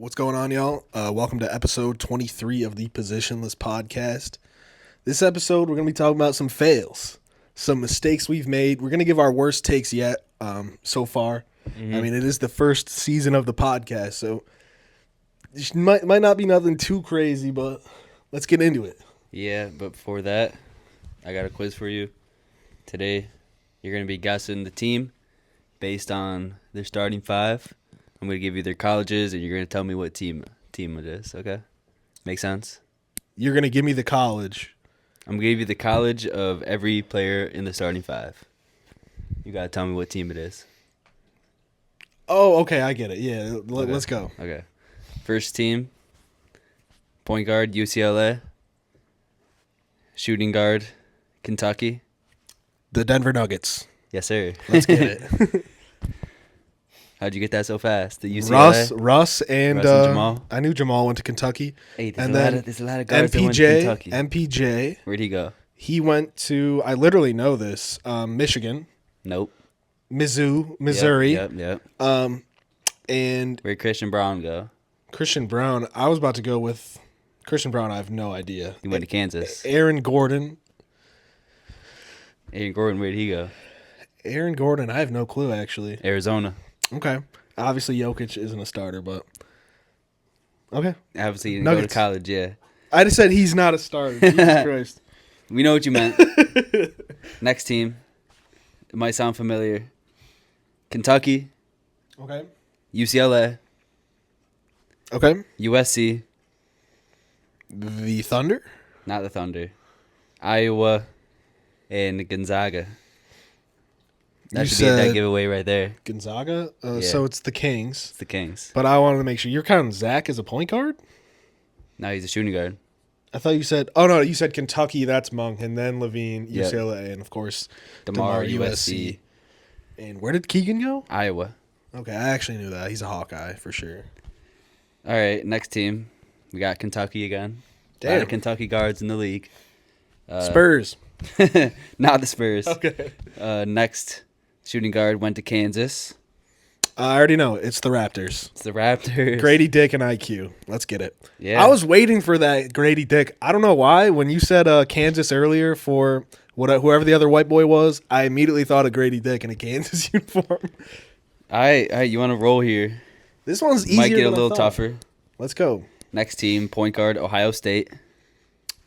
What's going on, y'all? Welcome to episode 23 of the Positionless Podcast. This episode, we're going to be talking about some fails, some mistakes we've made. We're going to give our worst takes yet so far. I mean, it is the first season of the podcast, so it might not be nothing too crazy, but let's get into it. Yeah, but before that, I got a quiz for you. Today, you're going to be guessing the team based on their starting five. I'm going to give you their colleges, and you're going to tell me what team it is, okay? Make sense? You're going to give me the college. I'm going to give you the college of every player in the starting five. You got to tell me what team it is. Oh, okay, I get it. Yeah, Okay. let's go. Okay. First team, point guard, UCLA. Shooting guard, Kentucky. The Denver Nuggets. Yes, sir. Let's get it. How'd you get that so fast? The UCLA? Russ and Jamal? I knew Jamal went to Kentucky. Hey, And there's a lot of guards that went to Kentucky. MPJ, Where'd he go? he went to, I literally know this, Michigan, Nope. Mizzou, Missouri, Yep. and Where'd Christian Brown go? Christian Brown. I was about to go with Christian Brown. I have no idea. He went to Kansas. Aaron Gordon. Aaron Gordon, where'd he go? Aaron Gordon, I have no clue, actually. Arizona. Okay. Obviously, Jokic isn't a starter, but okay. Obviously, he didn't go Nuggets. to college, yeah. I just said he's not a starter. Jesus Christ. We know what you meant. Next team. It might sound familiar. Kentucky, Okay. UCLA, Okay. USC, The Thunder? not the Thunder, Iowa, and Gonzaga. That You should be a dead said giveaway right there. Gonzaga? Yeah. So it's the Kings. It's the Kings. But I wanted to make sure. You're counting Zach as a point guard? Now he's a shooting guard. I thought you said, oh, no, you said Kentucky, that's Monk, and then Levine, Yep. UCLA, and of course, DeMar, USC. USC, And where did Keegan go? Iowa. Okay, I actually knew that. He's a Hawkeye for sure. All right, next team. We got Kentucky again. A lot Damn. of Kentucky guards in the league. Spurs. Not the Spurs. Okay. Next shooting guard went to Kansas. I already know. It's the Raptors. It's the Raptors. Grady Dick and IQ. Let's get it. Yeah. I was waiting for that Grady Dick. I don't know why. When you said Kansas earlier for whoever the other white boy was, I immediately thought of Grady Dick in a Kansas uniform. All right, you want to roll here. This one's easier. Might get a than I little thought. tougher. Let's go. Next team, point guard, Ohio State.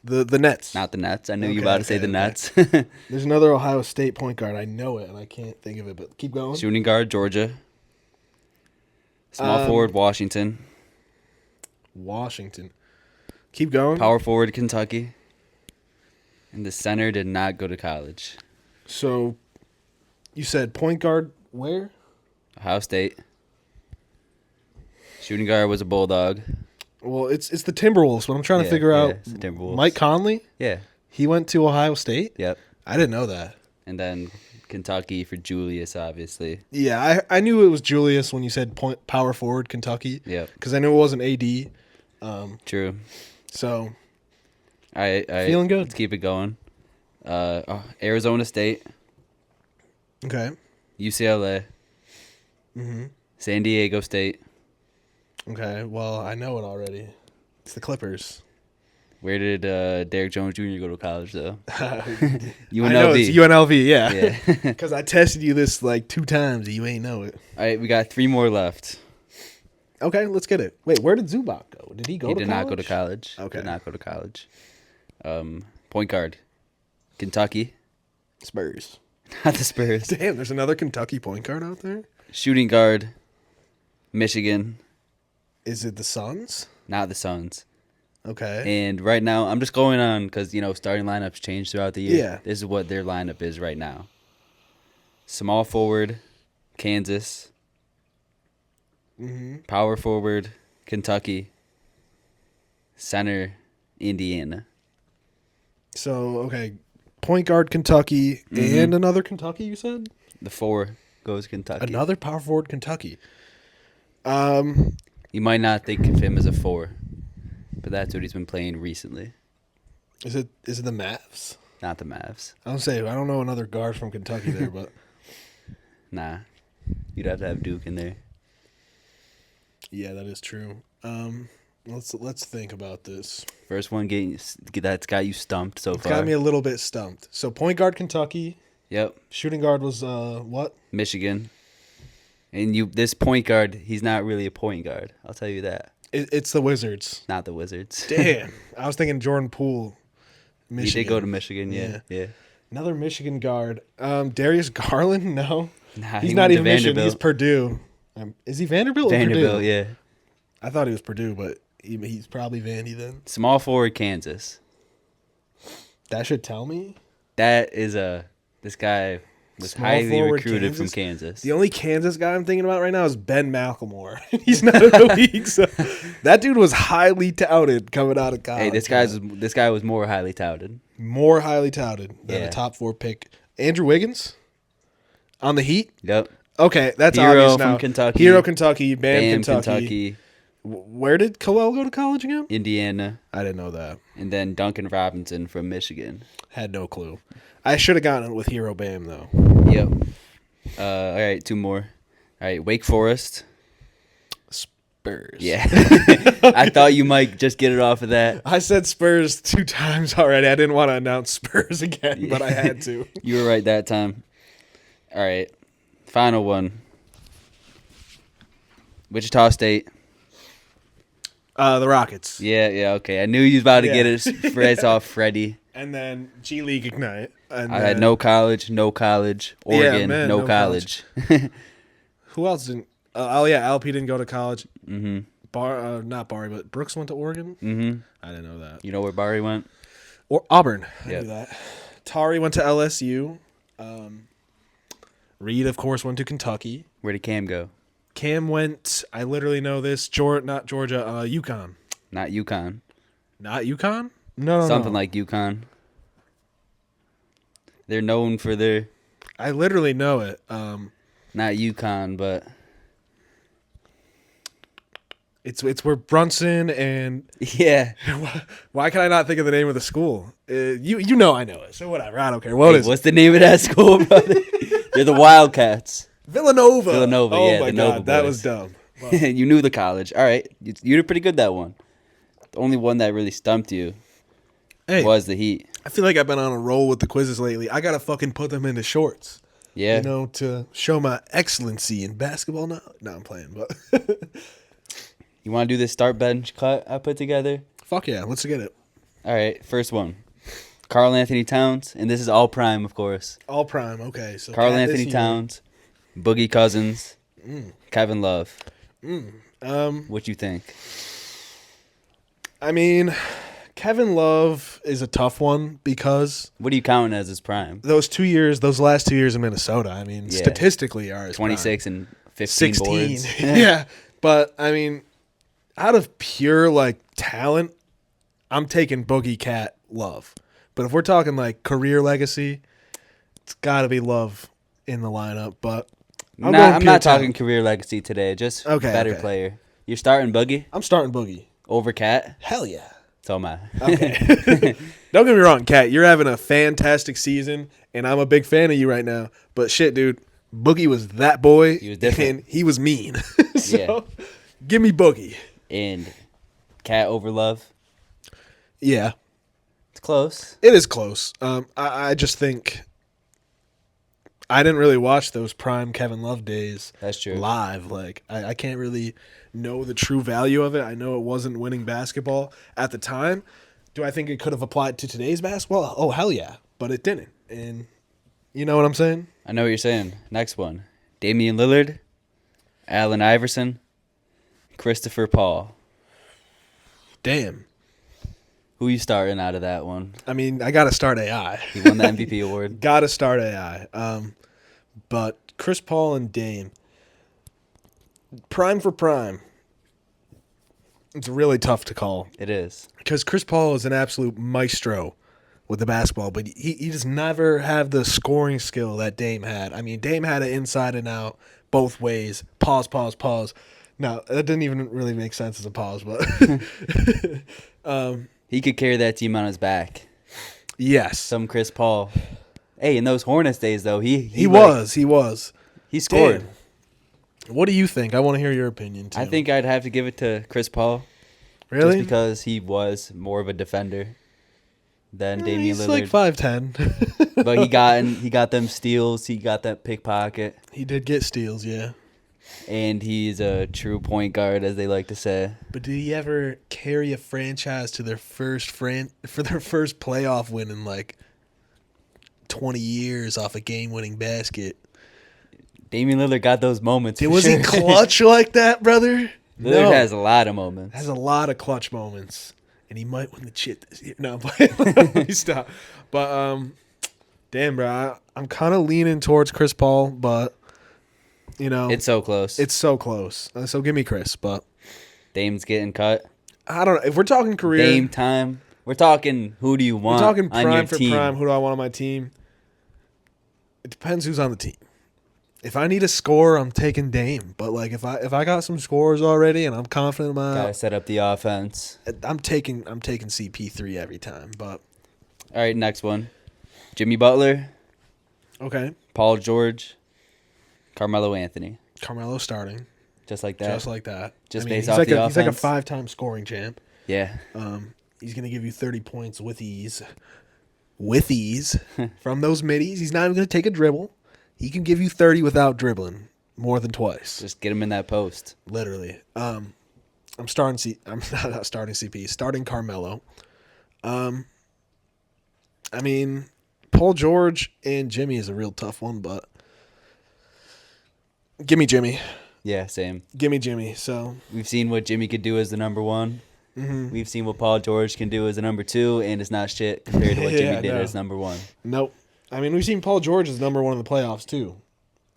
The Nets. Not the Nets. I knew you Okay, were about to say okay, the okay. Nets. There's another Ohio State point guard. I know it, and I can't think of it, but keep going. Shooting guard, Georgia. Small forward, Washington. Washington. Keep going. Power forward, Kentucky. And the center did not go to college. So, you said point guard where? Ohio State. Shooting guard was a Bulldog. Well, it's the Timberwolves, but I'm trying to figure out. it's the Timberwolves. Mike Conley, Yeah. he went to Ohio State? Yep. I didn't know that. And then Kentucky for Julius, obviously. Yeah, I knew it was Julius when you said power forward Kentucky. Yep. Because I knew it wasn't AD. True. So, All right. Feeling good. Let's keep it going. Arizona State, okay. UCLA, San Diego State. Okay, well, I know it already. It's the Clippers. Where did Derek Jones Jr. go to college, though? UNLV. I know it's UNLV, yeah. Yeah. Because I tested you this like 2 times and you ain't know it. All right, we got 3 more left. Okay, let's get it. Wait, where did Zubac go? Did he go He to did college? not go to college. Okay. Did not go to college. Point guard, Kentucky. Spurs. Not the Spurs. Damn, there's another Kentucky point guard out there? Shooting guard, Michigan. Is it the Suns? Not the Suns. Okay. And right now, I'm just going on because, starting lineups change throughout the year. Yeah. This is what their lineup is right now. Small forward, Kansas. Power forward, Kentucky. Center, Indiana. So, okay, point guard Kentucky and another Kentucky, you said? The 4 goes Kentucky. Another power forward Kentucky. You might not think of him as a 4, but that's what he's been playing recently. Is it the Mavs? Not the Mavs. I don't say I don't know another guard from Kentucky there, but Nah. You'd have to have Duke in there. Yeah, that is true. Let's think about this. First one that's got you stumped so It's far. got me a little bit stumped. So point guard Kentucky, Yep, shooting guard was what? Michigan. And this point guard, he's not really a point guard. I'll tell you that. It's the Wizards. Not the Wizards. Damn, I was thinking Jordan Poole. He Michigan. did go to Michigan, yeah. Another Michigan guard. Darius Garland? No, Nah, he's he not went to even Michigan. Vanderbilt. He's Purdue. Is he Vanderbilt? Or Vanderbilt, Purdue? yeah. I thought he was Purdue, but he's probably Vandy then. Small forward, Kansas. That should tell me. That is this guy was Small highly forward, recruited Kansas? from Kansas. The only Kansas guy I'm thinking about right now is Ben McLemore. He's not in the league, so that dude was highly touted coming out of college. Hey, this guy was more highly touted. More highly touted than Yeah. a top 4 pick. Andrew Wiggins on the Heat. Yep. Okay, that's Hero obvious from now. Kentucky. Hero Kentucky, Bam, Kentucky. Where did Coel go to college again? Indiana, I didn't know that. and then Duncan Robinson from Michigan. Had no clue. I should have gotten it with Hero Bam though. Yep. All right, 2 more. All right, Wake Forest. Spurs. Yeah. I thought you might just get it off of that. I said Spurs 2 times already. I didn't want to announce Spurs again, but I had to. You were right that time. All right, final one. Wichita State. The Rockets. Yeah, okay. I knew you was about to get it. Fred's off Freddie. And then G League Ignite. And I had no college. Oregon, man, no no college. Who else didn't? LP didn't go to college. Mm-hmm. Not Barry, but Brooks went to Oregon. Mm-hmm. I didn't know that. You know where Barry went? Or Auburn. I Yep. knew that. Tari went to LSU. Reed, of course, went to Kentucky. Where did Cam go? Cam went. I literally know this. Not Georgia. UConn. Not UConn. Not UConn. No, Something like UConn. They're known for their I literally know it. not UConn, but It's where Brunson and yeah. why can I not think of the name of the school? You know I know it, so whatever. I don't care. What Hey, is what's the name of that school, brother? They're the Wildcats. Villanova? Villanova, Oh yeah, my the Nova god, that boys. was dumb. You knew the college. All right, you did pretty good that one. The only one that really stumped you Hey, was the Heat. I feel like I've been on a roll with the quizzes lately. I gotta fucking put them into shorts. Yeah. You know, to show my excellency in basketball. No, I'm playing, but You want to do this start bench cut I put together? fuck yeah, let's get it. All right, first one. Karl Anthony Towns, and this is all prime, of course. All prime. Okay, so Karl Cat Anthony this year. Towns, Boogie Cousins, Kevin Love. What you think? I mean, Kevin Love is a tough one because What are you counting as his prime? those last 2 years in Minnesota, I mean, Yeah. statistically are his prime. 26 and 15 16. boards. Yeah. But I mean, out of pure like talent, I'm taking Boogie Cat Love. But if we're talking like career legacy, it's got to be Love in the lineup. But I'm I'm pure not talking talent. career legacy today. Just Okay, better okay. player. You're starting Boogie I'm starting Boogie. over Cat. Hell yeah. So am I. Okay. Don't get me wrong, Cat. You're having a fantastic season, and I'm a big fan of you right now. But shit, dude, Boogie was that boy. He was different. And he was mean. So, Yeah. give me Boogie. And Cat over Love. Yeah. It's close. It is close. I just think I didn't really watch those prime Kevin Love days That's true. live. Like I can't really know the true value of it. I know it wasn't winning basketball at the time. Do I think it could have applied to today's basketball? Oh hell yeah, but it didn't. And you know what I'm saying? I know what you're saying. Next one. Damian Lillard, Allen Iverson, Christopher Paul. Damn. Who you starting out of that one? I mean, I got to start AI. He won the MVP award. Got to start AI. But Chris Paul and Dame, prime for prime. It's really tough to call. It is. Because Chris Paul is an absolute maestro with the basketball, but he just never had the scoring skill that Dame had. I mean, Dame had it inside and out, both ways. Pause. Now, that didn't even really make sense as a pause, but He could carry that team on his back. yes. Some Chris Paul. Hey, in those Hornets days, though, he He was. He scored. Damn. What do you think? I want to hear your opinion too. I think I'd have to give it to Chris Paul. really Just because he was more of a defender than Damian he's Lillard. like 5'10". But he got them steals. He got that pickpocket. He did get steals, yeah. And he's a true point guard, as they like to say. But did he ever carry a franchise to their first playoff win in like 20 years off a game-winning basket? Damian Lillard got those moments. Was he clutch like that, brother? Lillard has a lot of moments. Has a lot of clutch moments, and he might win the chip this year. No, let me stop. But damn, bro, I'm kind of leaning towards Chris Paul, but you know, It's so close. it's so close. So give me Chris, but Dame's getting cut. I don't know if we're talking career. Dame time. We're talking who do you We're want talking on your prime for team. prime. Who do I want on my team? It depends who's on the team. If I need a score, I'm taking Dame. But like if I got some scores already and I'm confident in my, Gotta set up the offense. I'm taking CP3 every time. But All right, next one. Jimmy Butler, okay, Paul George, Carmelo Anthony. Carmelo starting Just like that. just like that. Just I mean, based he's off like the he's like a offense. 5-time scoring champ. Yeah. He's gonna give you 30 points with ease. With ease from those middies. He's not even gonna take a dribble. He can give you 30 without dribbling more than twice. Just get him in that post. Literally. I'm starting I'm not starting CP, starting Carmelo. I mean, Paul George and Jimmy is a real tough one, but give me Jimmy. Yeah, same. Give me Jimmy. So We've seen what Jimmy could do as the number one. We've seen what Paul George can do as the number two, and it's not shit compared to what Jimmy Yeah, did no. as number one. nope. I mean, we've seen Paul George as number one in the playoffs too.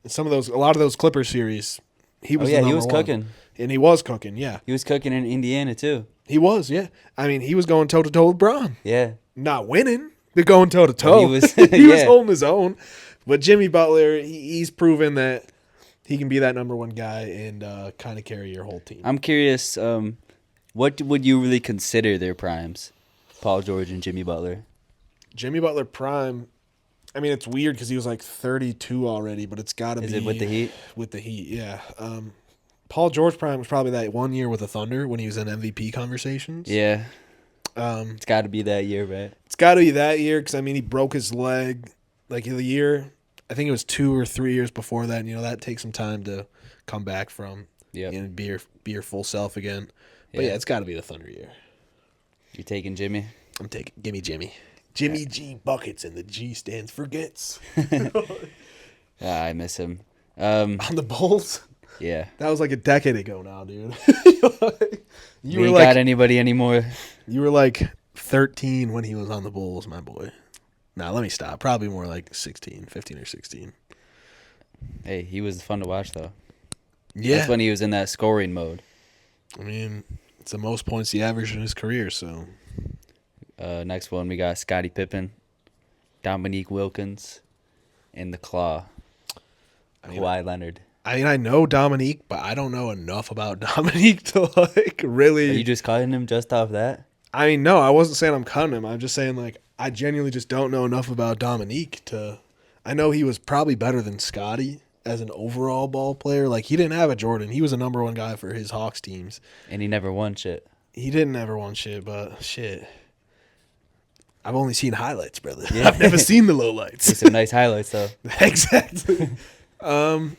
And a lot of those Clippers series, he was. Oh yeah, the he number was one. cooking. And he was cooking. Yeah, He was cooking in Indiana too. he was. Yeah, I mean, he was going toe to toe with Braun. Yeah. Not winning, but going toe to toe. He was- He was yeah. holding his own. But Jimmy Butler, he's proven that he can be that number one guy and kind of carry your whole team. I'm curious, what would you really consider their primes? Paul George and Jimmy Butler. Jimmy Butler prime. I mean, it's weird because he was like 32 already, but it's got to be. Is it with the Heat? With the Heat, yeah. Paul George prime was probably that 1 year with the Thunder when he was in MVP conversations. Yeah. It's got to be that year, right? It's got to be that year because I mean he broke his leg like the year. I think it was 2 or 3 years before that. And, that takes some time to come back from. Yep. And be your full self again. But yeah, it's got to be the Thunder year. You're taking Jimmy? Give me Jimmy. Jimmy G buckets, and the G stands for gets. I miss him. On the Bulls. Yeah. That was like a decade ago now, dude. You ain't got anybody anymore. You were like 13 when he was on the Bulls, my boy. Nah, let me stop. Probably more like 15 or 16. Hey, he was fun to watch, though. Yeah. That's when he was in that scoring mode. I mean, it's the most points he averaged in his career, so. Next one, we got Scottie Pippen, Dominique Wilkins, and the Claw, Kawhi Leonard. I mean, I know Dominique, but I don't know enough about Dominique to like really. Are you just cutting him just off that? I mean, no, I wasn't saying I'm cutting him. I'm just saying like I genuinely just don't know enough about Dominique to. I know he was probably better than Scottie as an overall ball player. Like he didn't have a Jordan. He was a number one guy for his Hawks teams. And he never won shit. He didn't ever won shit, but shit. I've only seen highlights, brother. Yeah. I've never seen the lowlights. There's some nice highlights, though. Exactly. I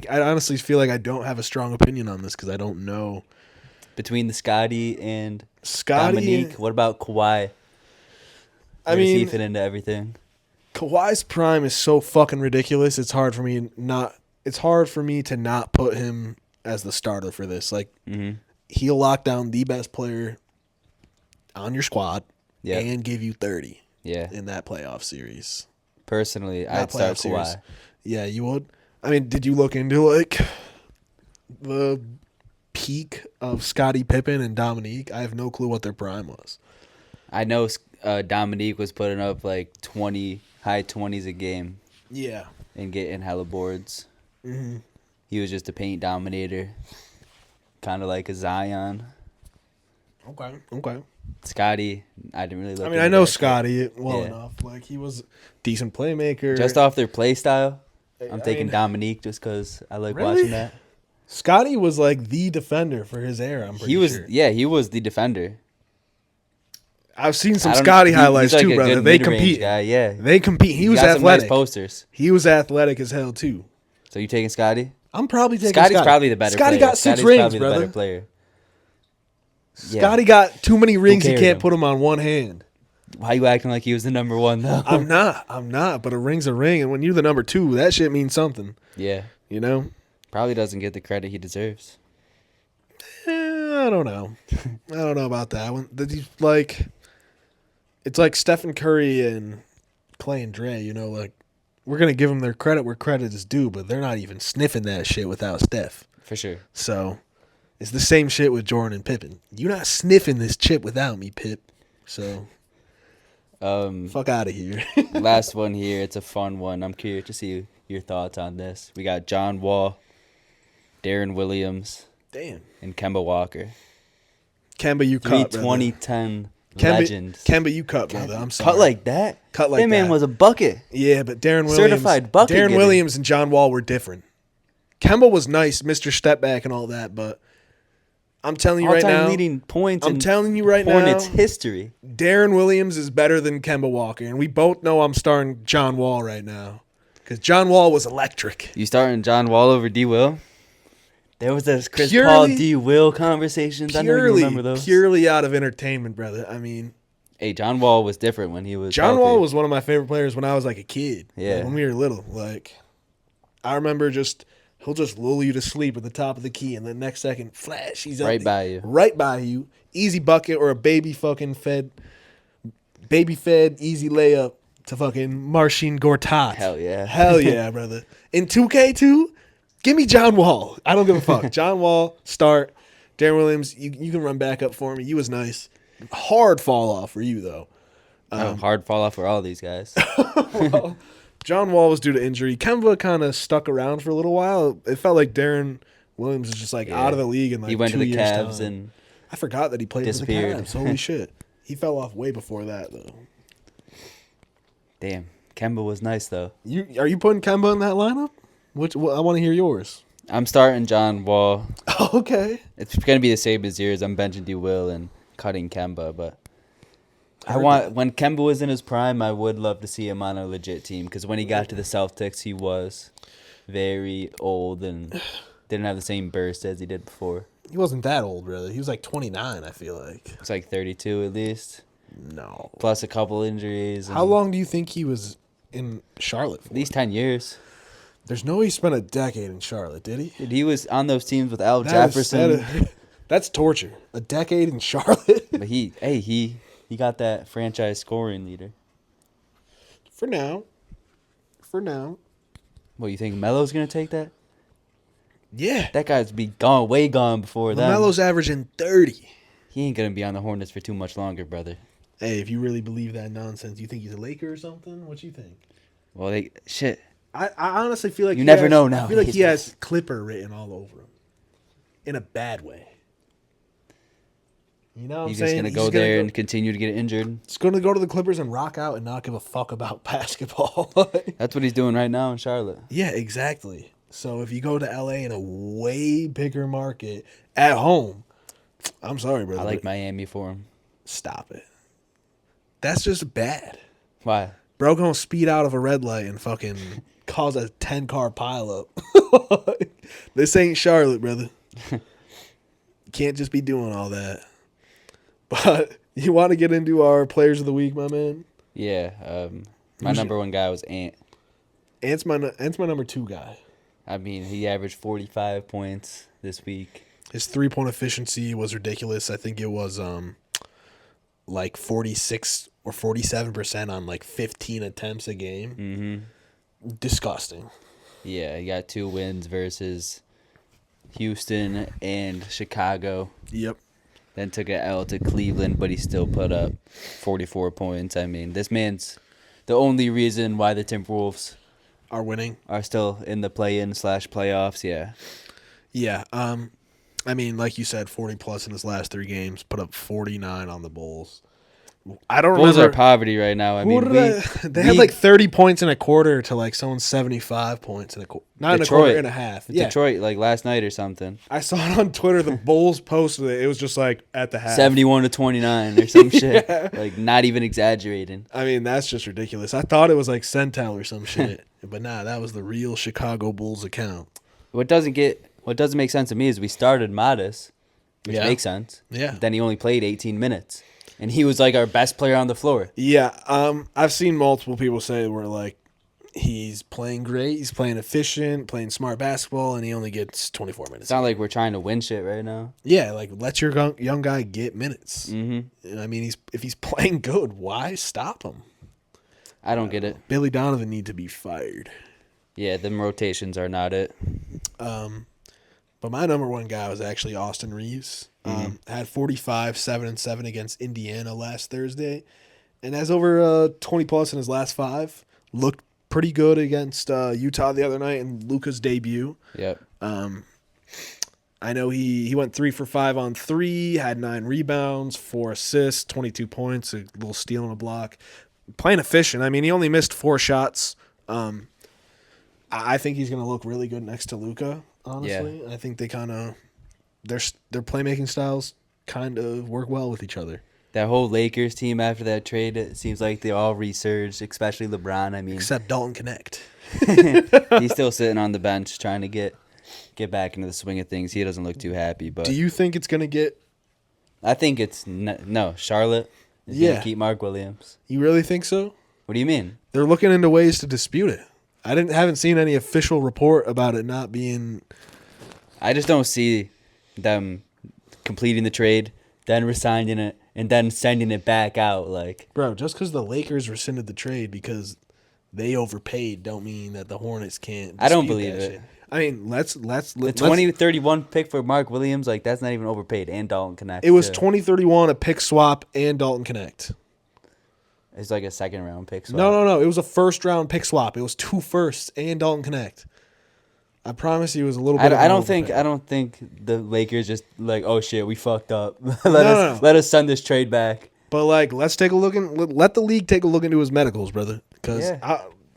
honestly feel like I don't have a strong opinion on this because I don't know. Between the Scotty and Scottie, Dominique, what about Kawhi? Where does he fit into everything? Kawhi's prime is so fucking ridiculous. It's hard for me to not put him as the starter for this. Like he'll lock down the best player on your squad and give you 30 in that playoff series. Personally, I'd start Kawhi. Yeah, you would. I mean, did you look into like the peak of Scottie Pippen and Dominique? I have no clue what their prime was. I know Dominique was putting up like high 20s a game. Yeah. And getting hella boards. Mm-hmm. He was just a paint dominator. Kind of like a Zion. Okay. Scotty, I didn't really look. I mean, I know Scotty well enough. Like he was a decent playmaker. Just off their play style, I'm taking Dominique just because I like Really? watching that. Scotty was like the defender for his era. I'm pretty sure. He was the defender. I've seen some I don't- Scotty he- highlights he's like too, a brother. good They mid-range compete. guy, yeah. They compete. He was got some nice athletic. posters. He was athletic as hell too. So you taking Scotty? I'm probably taking Scotty's Scotty. probably the better Scotty player. got 6 Scotty's rings, probably the brother. better player. Yeah. Scotty got too many rings. He carried can't him? put them on one hand. Why you acting like he was the number one though? I'm not. But a ring's a ring, and when you're the number 2, that shit means something. Yeah, You know. probably doesn't get the credit he deserves. I don't know. I don't know about that one. Like, it's like Stephen Curry and Clay and Dre. You know, like we're gonna give them their credit where credit is due, but they're not even sniffing that shit without Steph. For sure. So it's the same shit with Jordan and Pippen. You're not sniffing this chip without me, Pip. So fuck out of here. Last one here. It's a fun one. I'm curious to see your thoughts on this. We got John Wall, Darren Williams, Damn. and Kemba Walker. Kemba, you Three cut, brother. 2010 legends. Kemba, you cut, brother. I'm sorry. Cut like that? Cut like that man that. was a bucket. Yeah, but Darren Williams, Certified bucket Darren getter. Williams and John Wall were different. Kemba was nice, Mr. Step Back and all that, but I'm telling you right All-time now, leading points. I'm in telling you right now, Hornets history. Darren Williams is better than Kemba Walker, and we both know I'm starting John Wall right now because John Wall was electric. You starting John Wall over D. Will? There was this Chris Purely- Paul D. Will conversations. I know you remember those. Purely out of entertainment, brother. I mean, Hey, John Wall was different when he was. John healthy. Wall was one of my favorite players when I was like a kid. Yeah. Like, when we were little. Like, I remember he'll just lull you to sleep at the top of the key, and the next second, flash, he's up Right there. by you. Right by you. Easy bucket or a baby fed easy layup to fucking Marcin Gortat. Hell yeah. Hell yeah, brother. In 2K2, give me John Wall. I don't give a fuck. John Wall, start. Darren Williams, you can run back up for me. You was nice. Hard fall off for you, though. Hard fall off for all these guys. John Wall was due to injury. Kemba kind of stuck around for a little while. It felt like Darren Williams was just like Yeah. out of the league in like He went 2 to the years' Cavs time. and I forgot that he played disappeared. for the Cavs. Holy shit. He fell off way before that, though. damn, Kemba was nice though. Are you putting Kemba in that lineup? I want to hear yours. I'm starting John Wall. Okay. It's gonna be the same as yours. I'm benching D. Will and cutting Kemba, but heard when Kemba was in his prime, I would love to see him on a legit team because when he got to the Celtics, he was very old and didn't have the same burst as he did before. He wasn't that old, really. He was like 29, I feel like. It's like 32 at least, No. plus a couple injuries. How long do you think he was in Charlotte for? At least 10 years. There's no way he spent a decade in Charlotte, did he? Dude, he was on those teams with Al That is- Jefferson. that's torture. A decade in Charlotte? But he got that franchise scoring leader. For now. What, you think Melo's gonna take that? Yeah. That guy's be gone, way gone before that. LaMelo's averaging 30. He ain't gonna be on the Hornets for too much longer, brother. Hey, if you really believe that nonsense, you think he's a Laker or something? What you think? Well, shit. I honestly feel like You never know now. I feel like he has Clipper written all over him, in a bad way. You know what I'm He's saying? just gonna He's go there and continue to get injured. He's going to go to the Clippers and rock out and not give a fuck about basketball. That's what he's doing right now in Charlotte. Yeah, exactly. So if you go to LA in a way bigger market at home, I'm sorry, brother. I like but Miami for him. stop it. That's just bad. Why? Bro gonna speed out of a red light and fucking cause a 10-car pileup. This ain't Charlotte, brother. You can't just be doing all that. But you want to get into our players of the week, my man? Yeah. My Who's number one guy was Ant. Ant's my number 2 guy. I mean, he averaged 45 points this week. His 3-point efficiency was ridiculous. I think it was like 46 or 47% on like 15 attempts a game. Mm-hmm. Disgusting. Yeah, he got 2 wins versus Houston and Chicago. Yep. Then took an L to Cleveland, but he still put up 44 points. I mean, this man's the only reason why the Timberwolves Are winning. are still in the play-in/playoffs. Yeah. Yeah. I mean, like you said, 40 plus in his last 3 games. Put up 49 on the Bulls. I don't Bulls are remember. poverty right now. I Who mean, they had like 30 points in a quarter to like someone's 75 points in a quarter. Not in a quarter and a half. Yeah. Detroit, like last night or something. I saw it on Twitter. The Bulls posted it. It was just like at the half. 71-29 or some shit. Yeah. Like, not even exaggerating. I mean, that's just ridiculous. I thought it was like Centel or some shit. But nah, that was the real Chicago Bulls account. What doesn't make sense to me is we started Modest, which makes sense. Yeah. Then he only played 18 minutes. And he was like our best player on the floor. Yeah. I've seen multiple people say where like he's playing great, he's playing efficient, playing smart basketball, and he only gets 24 minutes. It's not like we're trying to win shit right now. Yeah, like let your young guy get minutes. Mm-hmm. I mean, if he's playing good, why stop him? I don't get it. Billy Donovan need to be fired. Yeah, them rotations are not it. But my number one guy was actually Austin Reeves. Had 45, 7 and 7 against Indiana last Thursday, and has over 20 plus in his last 5. Looked pretty good against Utah the other night in Luka's debut. Yep. I know he went 3 for 5 on 3, had 9 rebounds, 4 assists, 22 points, a little steal and a block. Playing efficient. I mean, he only missed 4 shots. I think he's going to look really good next to Luka, honestly. Yeah. I think they kind of their playmaking styles kind of work well with each other. That whole Lakers team after that trade, it seems like they all resurged, especially LeBron. I mean, except Dalton Connect. He's still sitting on the bench trying to get back into the swing of things. He doesn't look too happy. But do you think it's going to get? I think it's no. Charlotte is going to keep Mark Williams. You really think so? What do you mean? They're looking into ways to dispute it. I haven't seen any official report about it not being. I just don't see them completing the trade, then resigning it, and then sending it back out. Like, bro, just because the Lakers rescinded the trade because they overpaid, don't mean that the Hornets can't. I don't believe it. Shit. I mean, let's the 2031 pick for Mark Williams, like that's not even overpaid, and Dalton Connect. It was 2031, a pick swap, and Dalton Connect. It's like a second round pick swap. No. It was a first round pick swap. It was 2 firsts and Dalton Connect. I promise you, it was a little bit. I don't think the Lakers just like, oh shit, we fucked up. Let us send this trade back. But like, let's take a look and let the league take a look into his medicals, brother. Because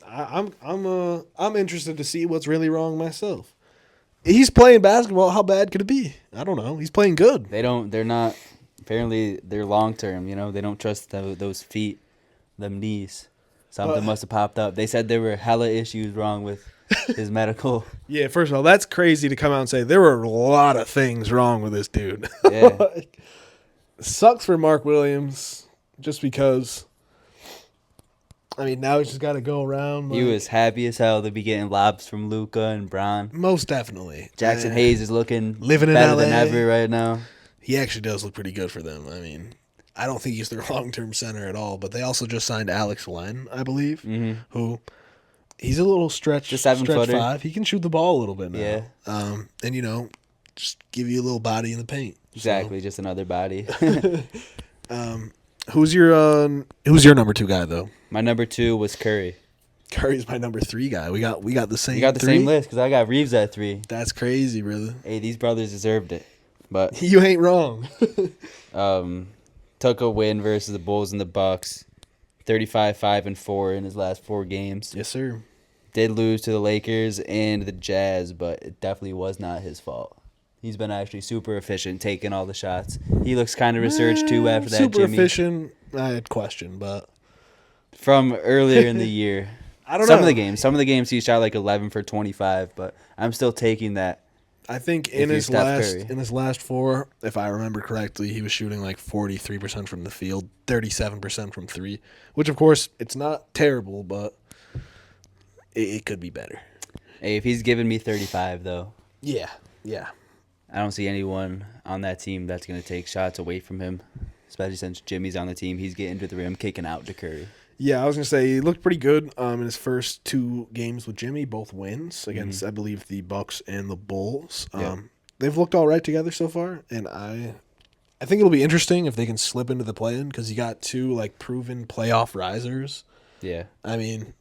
I'm interested to see what's really wrong myself. He's playing basketball. How bad could it be? I don't know. He's playing good. They're not. Apparently, they're long term. You know, they don't trust those feet, them knees. Something must have popped up. They said there were hella issues wrong with his medical. Yeah, first of all, that's crazy to come out and say there were a lot of things wrong with this dude. Yeah. Sucks for Mark Williams just because, I mean, now he's just got to go around. He was happy as hell to be getting lobs from Luka and Bron. Most definitely. Jackson Hayes is looking living better in LA than ever right now. He actually does look pretty good for them. I mean, I don't think he's their long-term center at all, but they also just signed Alex Len, I believe, who he's a little stretch 5. He can shoot the ball a little bit now. Yeah. And, you know, just give you a little body in the paint. Exactly, just another body. Who's your number 2 guy, though? My number 2 was Curry. Curry's my number 3 guy. We got the same. You got the same list because I got Reeves at 3. That's crazy, brother. Hey, these brothers deserved it, but you ain't wrong. Took a win versus the Bulls and the Bucks, 35-5-4 in his last 4 games. Yes, sir. Did lose to the Lakers and the Jazz, but it definitely was not his fault. He's been actually super efficient, taking all the shots. He looks kind of resurged too after that. Super Jimmy. Efficient. I had question, but from earlier in the year, I don't know. Some of the games he shot like 11 for 25, but I'm still taking that. I think in his last 4, if I remember correctly, he was shooting like 43% from the field, 37% from 3, which of course it's not terrible, but it could be better. Hey, if he's giving me 35 though. Yeah. I don't see anyone on that team that's going to take shots away from him, especially since Jimmy's on the team. He's getting to the rim, kicking out to Curry. Yeah, I was going to say he looked pretty good in his first 2 games with Jimmy, both wins against, I believe, the Bucks and the Bulls. They've looked all right together so far, and I think it'll be interesting if they can slip into the play-in because you got 2 like proven playoff risers. Yeah. I mean,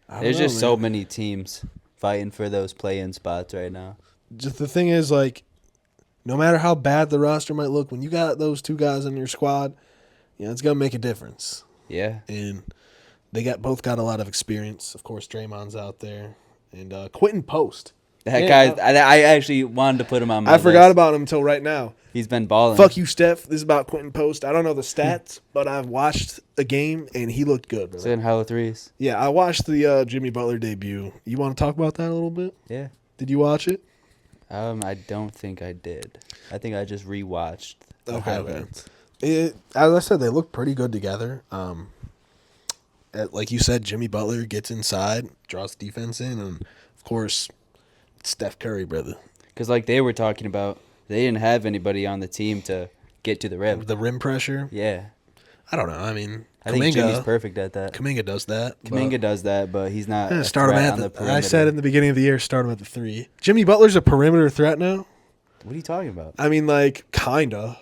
there's just so many teams fighting for those play-in spots right now. Just the thing is, like, no matter how bad the roster might look, when you got those 2 guys in your squad, it's gonna make a difference. Yeah. And they both got a lot of experience. Of course, Draymond's out there, and Quentin Post. That Yeah, guy, I actually wanted to put him on my I forgot list. about him until right now. He's been balling. Fuck you, Steph. This is about Quentin Post. I don't know the stats, but I've watched a game and he looked good. He's Brother. hitting hella threes. Yeah, I watched the Jimmy Butler debut. You want to talk about that a little bit? Yeah. Did you watch it? I don't think I did. I think I just rewatched the Okay. highlights. As I said, they look pretty good together. Like you said, Jimmy Butler gets inside, draws defense in, and of course, it's Steph Curry, brother. Because like they were talking about, they didn't have anybody on the team to get to the rim. The rim pressure. Yeah. I don't know. I mean, I think Jimmy's perfect at that. Kuminga does that. Kuminga does that, but he's not a Start him threat at on the I perimeter. said in the beginning of the year, start him at the 3. Jimmy Butler's a perimeter threat now. What are you talking about? I mean, like, kinda.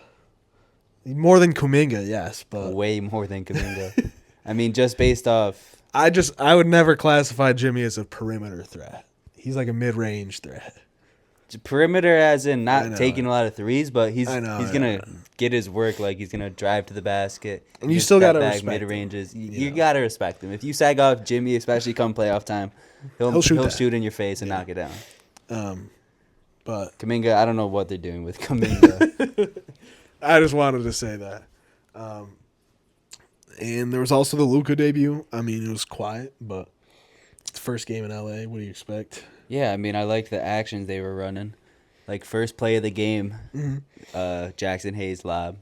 More than Kuminga, yes, but Way more than Kuminga. I mean, just based off. I would never classify Jimmy as a perimeter threat. He's like a mid-range threat. Perimeter as in I not know. taking a lot of threes, but he's I know. gonna get his work. Like he's gonna drive to the basket. And you get still step gotta back respect mid him. ranges. You Yeah. gotta respect him. If you sag off Jimmy, especially come playoff time, he'll shoot that. shoot in your face and knock it down. But Kuminga, I don't know what they're doing with Kuminga. I just wanted to say that. And there was also the Luka debut. I mean, it was quiet, but it's the first game in LA. What do you expect? Yeah, I mean, I liked the actions they were running. Like first play of the game, Jackson Hayes lob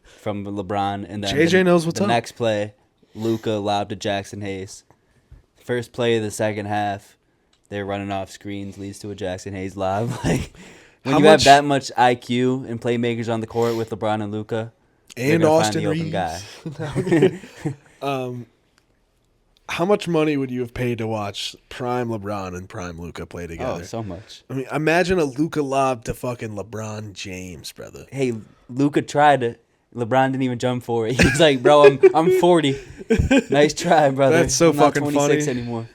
from LeBron, and then JJ knows what's the up. next play, Luka lob to Jackson Hayes. First play of the second half, they're running off screens, leads to a Jackson Hayes lob. Like when How you much- have that much IQ and playmakers on the court with LeBron and Luka, And Austin Reeves. guy. How much money would you have paid to watch prime LeBron and prime Luka play together? Oh, so much. I mean, imagine a Luka lob to fucking LeBron James, brother. Hey, Luka tried it. LeBron didn't even jump for it. He was like, "Bro, I'm 40. Nice try, brother. That's so I'm not fucking 26 funny. anymore."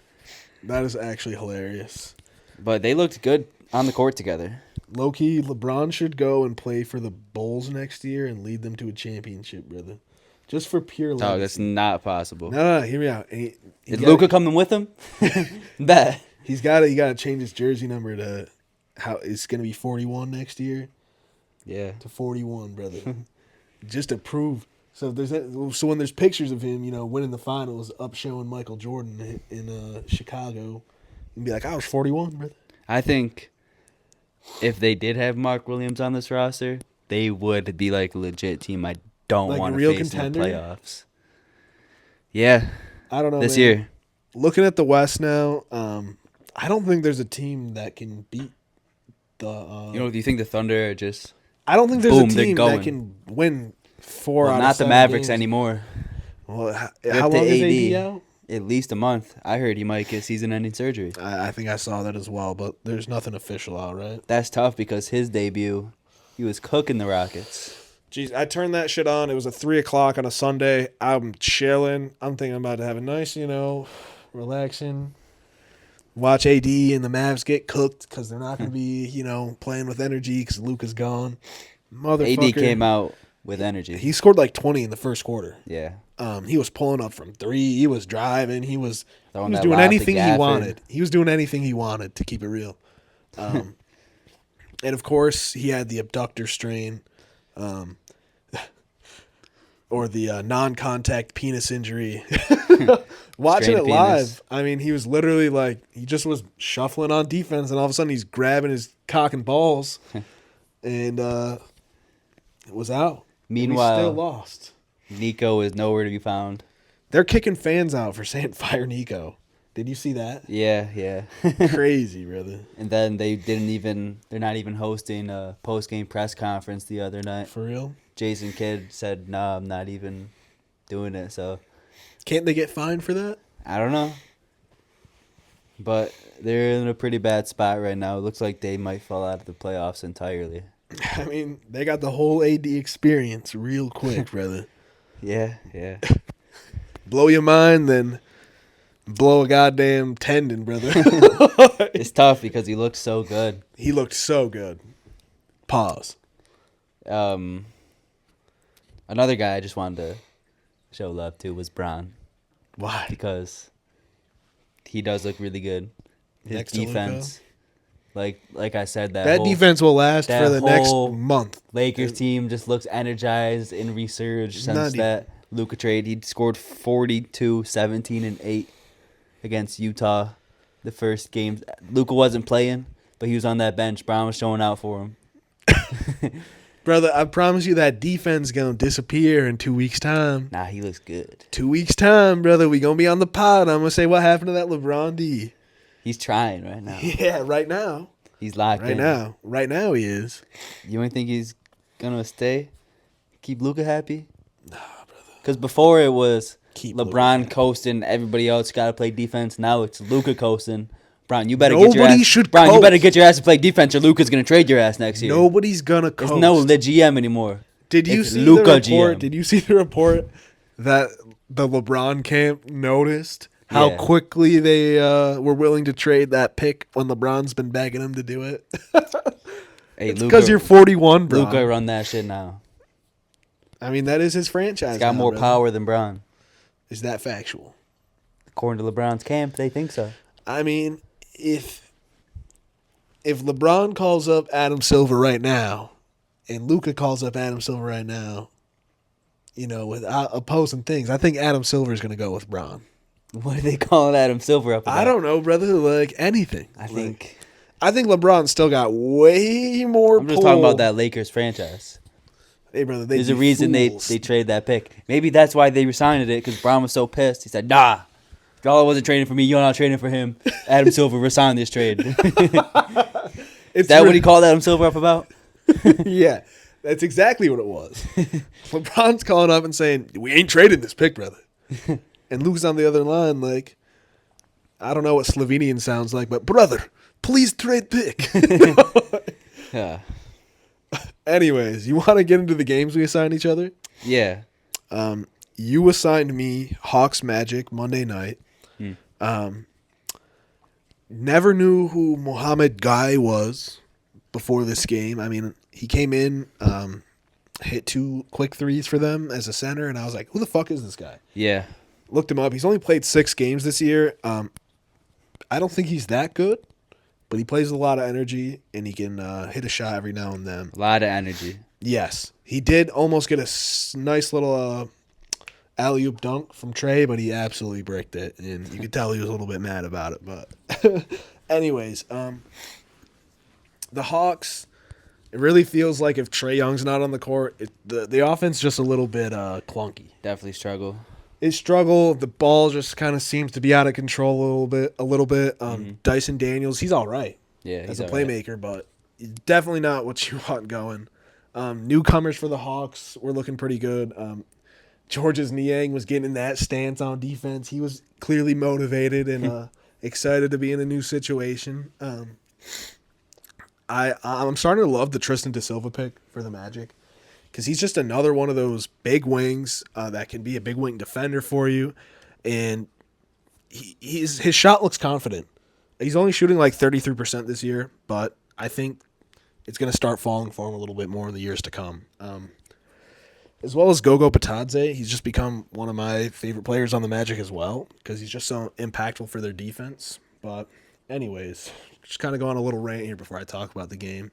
That is actually hilarious. But they looked good on the court together. Low-key, LeBron should go and play for the Bulls next year and lead them to a championship, brother. Just for pure Oh, that's legacy. not possible. No, hear me out. Is Luka coming with him? Bet. He got to change his jersey number to how it's going to be 41 next year Yeah. to 41, brother. Just to prove. So when there's pictures of him, winning the finals, up showing Michael Jordan in Chicago, and be like, I was 41, brother. I think if they did have Mark Williams on this roster, they would be like a legit team. I don't Like a want to real face contender? in the playoffs. Yeah, I don't know. this man. year. Looking at the West now, I don't think there's a team that can beat the. Do you think the Thunder are just I don't think there's boom, a they're team going. that can win 4 out of not the 7 Mavericks games. anymore? Well, how Rip long to is AD. AD out? At least a month. I heard he might get season-ending surgery. I think I saw that as well, but there's nothing official out, right? That's tough because his debut, he was cooking the Rockets. Jeez, I turned that shit on. It was at 3:00 on a Sunday. I'm chilling. I'm thinking I'm about to have a nice, relaxing. Watch AD and the Mavs get cooked because they're not going to be, playing with energy because Luka's gone. Motherfucker. AD came out with energy. He scored like 20 in the first quarter. Yeah. He was pulling up from 3. He was driving. He was Throwing doing that lob to anything he Gafford. wanted. He was doing anything he wanted to keep it real. And of course, he had the abductor strain, or the non-contact penis injury. Watching it Strained live, penis. I mean, he was literally like he just was shuffling on defense, and all of a sudden he's grabbing his cock and balls, and it was out. And we Meanwhile- still lost. Nico is nowhere to be found. They're kicking fans out for saying fire Nico. Did you see that? Yeah. Crazy, brother. And then they're not even hosting a post-game press conference the other night. For real? Jason Kidd said, "No, I'm not even doing it." So Can't they get fined for that? I don't know. But they're in a pretty bad spot right now. It looks like they might fall out of the playoffs entirely. I mean, they got the whole AD experience real quick, brother. Yeah. Blow your mind, then blow a goddamn tendon, brother. It's tough because he looks so good. He looked so good. Pause. Another guy I just wanted to show love to was Bron Why? because he does look really good. His Next to Luka? defense, like I said, That whole defense will last that for the next whole month. Lakers team just looks energized and resurged Not since even- that Luka trade. He scored 42, 17, and 8 against Utah the first game. Luka wasn't playing, but he was on that bench. Brown was showing out for him. Brother, I promise you that defense going to disappear in 2 weeks' time. Nah, he looks good. 2 weeks' time, brother. We going to be on the pod. I'm going to say what happened to that LeBron D. He's trying right now. Yeah, right now. He's locked Right in. now. Right now he is. You don't think he's gonna stay? Keep Luka happy? Nah, brother. Because before it was Keep LeBron Luka. coasting, everybody else got to play defense. Now it's Luka coasting. Brown, you better get your Nobody ass. should Brown, you better coast. get your ass to play defense, or Luka's gonna trade your ass next year. Nobody's going to There's coast. no the GM anymore. Did you It's see Luka the report? GM. Did you see the report that the LeBron camp noticed how Yeah. quickly they were willing to trade that pick when LeBron's been begging him to do it? Hey, It's because you're 41, bro. Luka run that shit now. I mean, that is his franchise. He's got now, more brother. power than Brown. Is that factual? According to LeBron's camp, they think so. I mean, if LeBron calls up Adam Silver right now, and Luka calls up Adam Silver right now, you know, with opposing things, I think Adam Silver is going to go with Bron. What are they calling Adam Silver up about? I don't know, brother. Like anything. I think I think LeBron still got way more. I'm just pull. talking about that Lakers franchise. Hey, brother. There's a reason they traded that pick. Maybe that's why they resigned it, because Brown was so pissed. He said, nah, y'all wasn't trading for me. You're not trading for him. Adam Silver resigned this trade. Is that what he called Adam Silver up about? Yeah, that's exactly what it was. LeBron's calling up and saying, "We ain't trading this pick, brother." And Luke's on the other line, like, I don't know what Slovenian sounds like, but brother, please trade pick. Yeah. Anyways, you want to get into the games we assigned each other? Yeah. You assigned me Hawks Magic Monday night. Never knew who Mohamed Guy was before this game. I mean, he came in, hit 2 quick threes for them as a center, and I was like, who the fuck is this guy? Yeah. Looked him up. He's only played 6 games this year. I don't think he's that good, but he plays with a lot of energy, and he can hit a shot every now and then. A lot of energy. Yes. He did almost get a nice little alley-oop dunk from Trey, but he absolutely bricked it, and you could tell he was a little bit mad about it. But anyways, the Hawks, it really feels like if Trae Young's not on the court, the offense just a little bit clunky. Definitely struggle. It struggled. The ball just kind of seems to be out of control a little bit. Dyson Daniels, he's all right Yeah. as He's a all right. playmaker, but definitely not what you want going. Newcomers for the Hawks were looking pretty good. Georges Niang was getting in that stance on defense. He was clearly motivated and excited to be in a new situation. I'm starting to love the Tristan Da Silva pick for the Magic because he's just another one of those big wings that can be a big wing defender for you. And his shot looks confident. He's only shooting like 33% this year, but I think it's going to start falling for him a little bit more in the years to come. As well as Gogo Patadze, he's just become one of my favorite players on the Magic as well because he's just so impactful for their defense. But anyways, just kind of go on a little rant here before I talk about the game.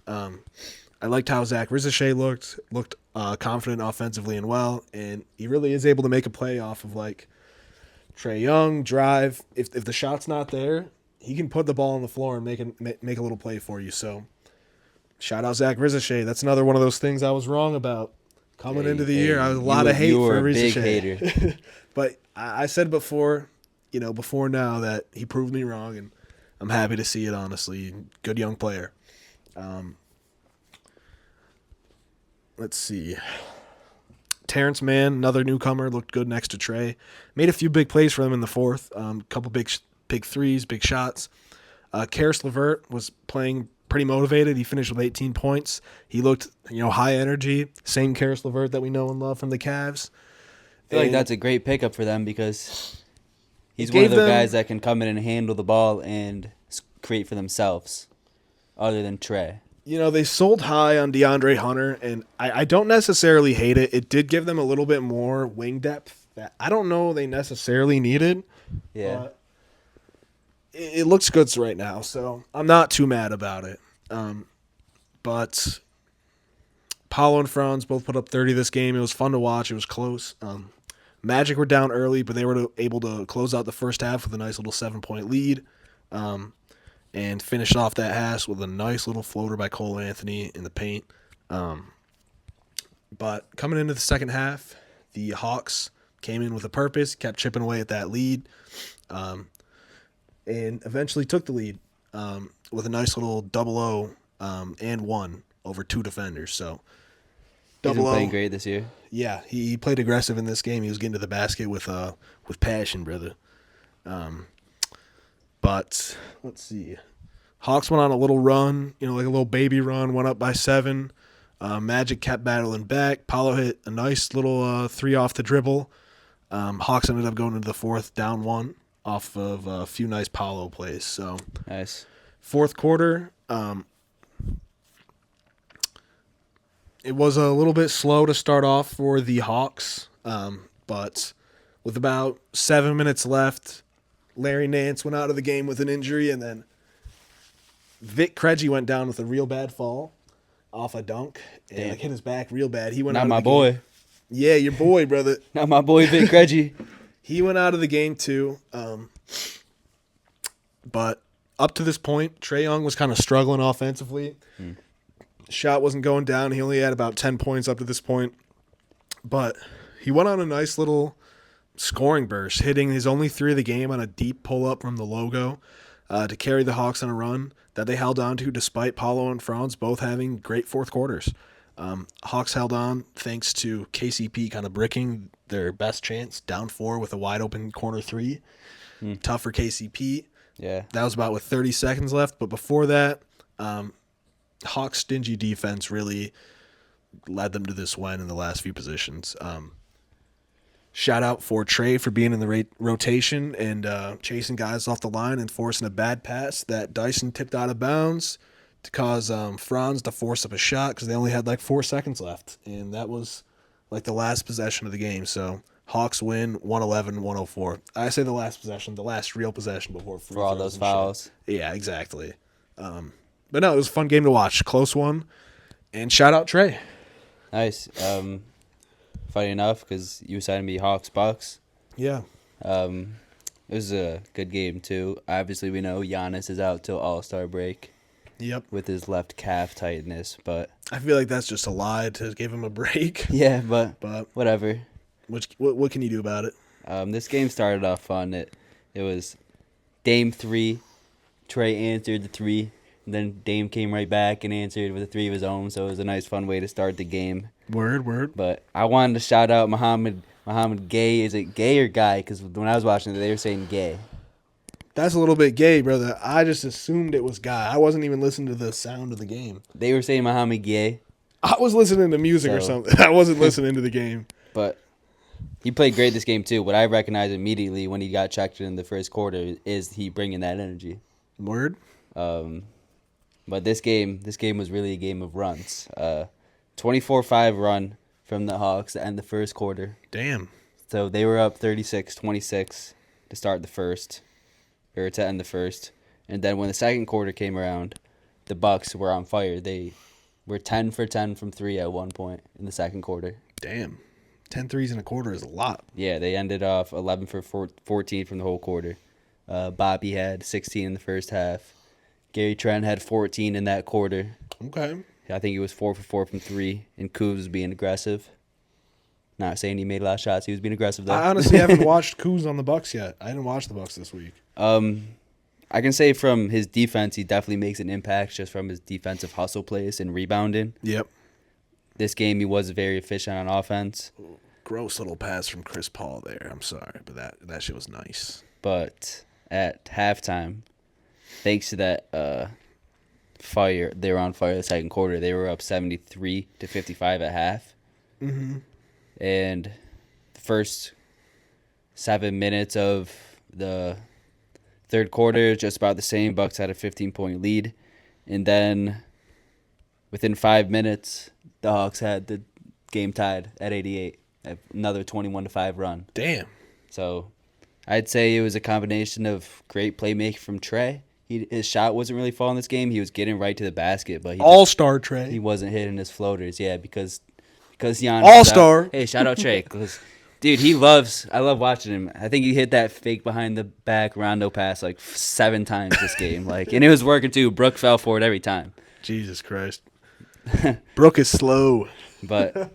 I liked how Zach Rizichet looked confident offensively and well, and he really is able to make a play off of like Trae Young drive. If the shot's not there, he can put the ball on the floor and make a little play for you. So shout out Zach Rizichet. That's another one of those things I was wrong about. Coming into the year, I was a lot of hate you for were a big Rizichet. hater. But I said before now that he proved me wrong, and I'm happy to see it, honestly. Good young player. Let's see. Terrence Mann, another newcomer, looked good next to Trey. Made a few big plays for them in the fourth. Couple big threes, big shots. Karis LeVert was playing pretty motivated. He finished with 18 points. He looked, high energy. Same Karis LeVert that we know and love from the Cavs. I feel like And that's a great pickup for them because he's It one of gave those them- guys that can come in and handle the ball and create for themselves, other than Trey. They sold high on DeAndre Hunter, and I don't necessarily hate it. It did give them a little bit more wing depth that I don't know they necessarily needed. Yeah. But it looks good right now, so I'm not too mad about it. But Paulo and Franz both put up 30 this game. It was fun to watch. It was close. Magic were down early, but they were able to close out the first half with a nice little 7-point lead. And finished off that half with a nice little floater by Cole Anthony in the paint. But coming into the second half, the Hawks came in with a purpose, kept chipping away at that lead, and eventually took the lead with a nice little 0-0 and 1 over 2 defenders. So He's been 0-0. playing great this year. Yeah, he played aggressive in this game. He was getting to the basket with passion, brother. But let's see. Hawks went on a little run, like a little baby run, went up by 7. Magic kept battling back. Paulo hit a nice little 3 off the dribble. Hawks ended up going into the fourth down 1 off of a few nice Paulo plays. So Nice. fourth quarter, it was a little bit slow to start off for the Hawks, but with about 7 minutes left, Larry Nance went out of the game with an injury, and then Vic Krejci went down with a real bad fall off a dunk and Damn. hit his back real bad. He went out Not of my the boy. game. Yeah, your boy, brother. Not my boy, Vic Krejci. He went out of the game too. But up to this point, Trae Young was kind of struggling offensively. Shot wasn't going down. He only had about 10 points up to this point. But he went on a nice little scoring burst, hitting his only 3 of the game on a deep pull-up from the logo to carry the Hawks on a run that they held on to despite Paulo and Franz both having great fourth quarters. Hawks held on thanks to KCP kind of bricking their best chance, down 4 with a wide-open corner 3. Tough for KCP. Yeah. That was about with 30 seconds left. But before that, Hawks' stingy defense really led them to this win in the last few positions. Shout out for Trae for being in the rotation and chasing guys off the line and forcing a bad pass that Dyson tipped out of bounds to cause Franz to force up a shot because they only had like 4 seconds left. And that was like the last possession of the game. So Hawks win 111-104. I say the last possession, the last real possession before free For all throws those and shit. fouls. Yeah, exactly. But no, it was a fun game to watch. Close one. And shout out Trae. Nice. Funny enough, because you decided to be Hawks Bucks. Yeah. It was a good game too. Obviously, we know Giannis is out till All-Star break Yep. with his left calf tightness, but I feel like that's just a lie to give him a break. yeah, but But whatever. what can you do about it? This game started off fun. It was Dame 3. Trae answered the 3. And then Dame came right back and answered with a 3 of his own. So it was a nice, fun way to start the game. Word. But I wanted to shout out Muhammad Gay. Is it Gay or Guy? Because when I was watching it, they were saying Gay. That's a little bit gay, brother. I just assumed it was Guy. I wasn't even listening to the sound of the game. They were saying Muhammad Gay. I was listening to music or So- something. I wasn't listening to the game. But he played great this game too. What I recognized immediately when he got checked in the first quarter is he bringing that energy. Word? But this game was really a game of runs. 24-5 run from the Hawks to end the first quarter. Damn. So they were up 36-26 to start the first, or to end the first. And then when the second quarter came around, the Bucks were on fire. They were 10 for 10 from 3 at one point in the second quarter. Damn. 10 threes in a quarter is a lot. Yeah, they ended off 11 for 14 from the whole quarter. Bobby had 16 in the first half. Gary Trent had 14 in that quarter. Okay. I think he was 4 for 4 from 3, and Kuz was being aggressive. Not saying he made a lot of shots. He was being aggressive, though. I honestly haven't watched Kuz on the Bucks yet. I didn't watch the Bucks this week. I can say from his defense, he definitely makes an impact just from his defensive hustle plays and rebounding. Yep. This game, he was very efficient on offense. Gross little pass from Chris Paul there. I'm sorry, but that shit was nice. But at halftime, thanks to that fire, they were on fire the second quarter. They were up 73-55 at half. Mm-hmm. And the first 7 minutes of the third quarter, just about the same. Bucks had a 15-point lead. And then within 5 minutes, the Hawks had the game tied at 88. Another 21-5 run. Damn. So I'd say it was a combination of great playmaking from Trey. His shot wasn't really falling this game. He was getting right to the basket, but All-star Trey. he wasn't hitting his floaters. Yeah, because Giannis. All-star. Hey, shout out Trey. 'Cause, dude, I love watching him. I think he hit that fake behind the back rondo pass like 7 times this game. And it was working too. Brooke fell for it every time. Jesus Christ. Brooke is slow. But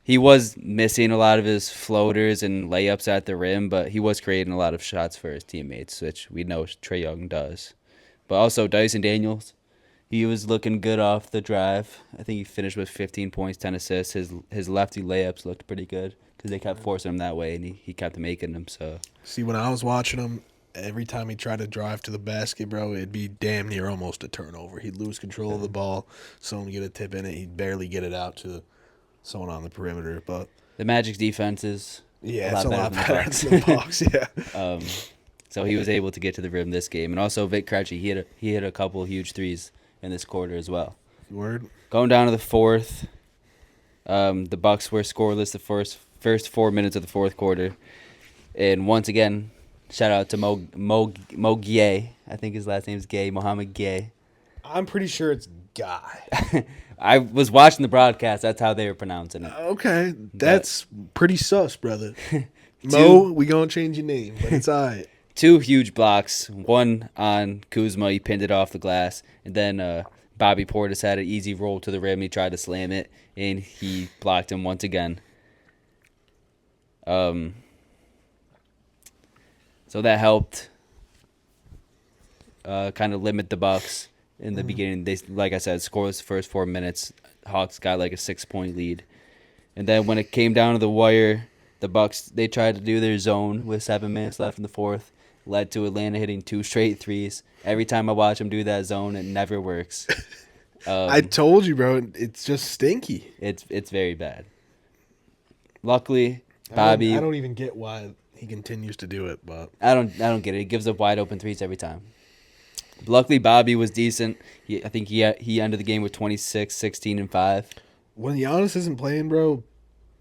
he was missing a lot of his floaters and layups at the rim, but he was creating a lot of shots for his teammates, which we know Trae Young does. But also Dyson Daniels, he was looking good off the drive. I think he finished with 15 points, 10 assists. His lefty layups looked pretty good because they kept forcing him that way, and he kept making them. So See, when I was watching him, every time he tried to drive to the basket, bro, it'd be damn near almost a turnover. He'd lose control of the ball, someone would get a tip in it, he'd barely get it out to someone on the perimeter. But the Magic's defense is yeah, it's a lot better Bucks. than the Bucks. Yeah. So he was able to get to the rim this game, and also Vic Krejci, he hit a couple huge threes in this quarter as well. Word. Going down to the fourth, the Bucks were scoreless the first 4 minutes of the fourth quarter, and once again, shout out to Mo Gay. I think his last name is Gay, Mohammed Gay. I'm pretty sure it's Guy. I was watching the broadcast. That's how they were pronouncing it. Okay, that's pretty sus, brother. Mo, we gonna change your name, but it's all right. 2 huge blocks, one on Kuzma, he pinned it off the glass, and then Bobby Portis had an easy roll to the rim. He tried to slam it, and he blocked him once again. So that helped kind of limit the Bucks in the beginning. They, like I said, scoreless the first 4 minutes. Hawks got like a 6-point lead. And then when it came down to the wire, the Bucks, they tried to do their zone with 7 minutes left in the fourth. Led to Atlanta hitting 2 straight threes. Every time I watch them do that zone, it never works. I told you, bro. It's just stinky. It's very bad. Luckily, Bobby. I don't even get why he continues to do it, but I don't get it. He gives up wide open threes every time. Luckily, Bobby was decent. I think he ended the game with 26, 16, and 5. when Giannis isn't playing, bro,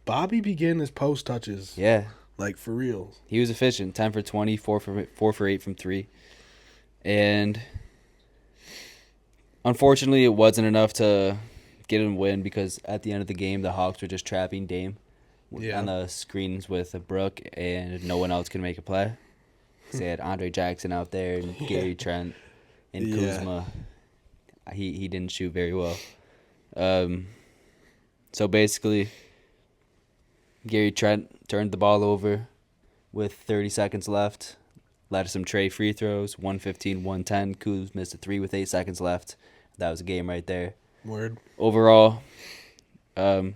Bobby began his post touches. Yeah. Like, for real. He was efficient. 10 for 20, 4 for 8 from 3. And unfortunately, it wasn't enough to get him a win because at the end of the game, the Hawks were just trapping Dame on the screens with Brooke, and no one else could make a play. They had Andre Jackson out there and Gary Trent and Kuzma. He didn't shoot very well. So basically, Gary Trent turned the ball over with 30 seconds left. Led to some Trey free throws, 115, 110. Kuz missed a 3 with 8 seconds left. That was a game right there. Word. Overall, good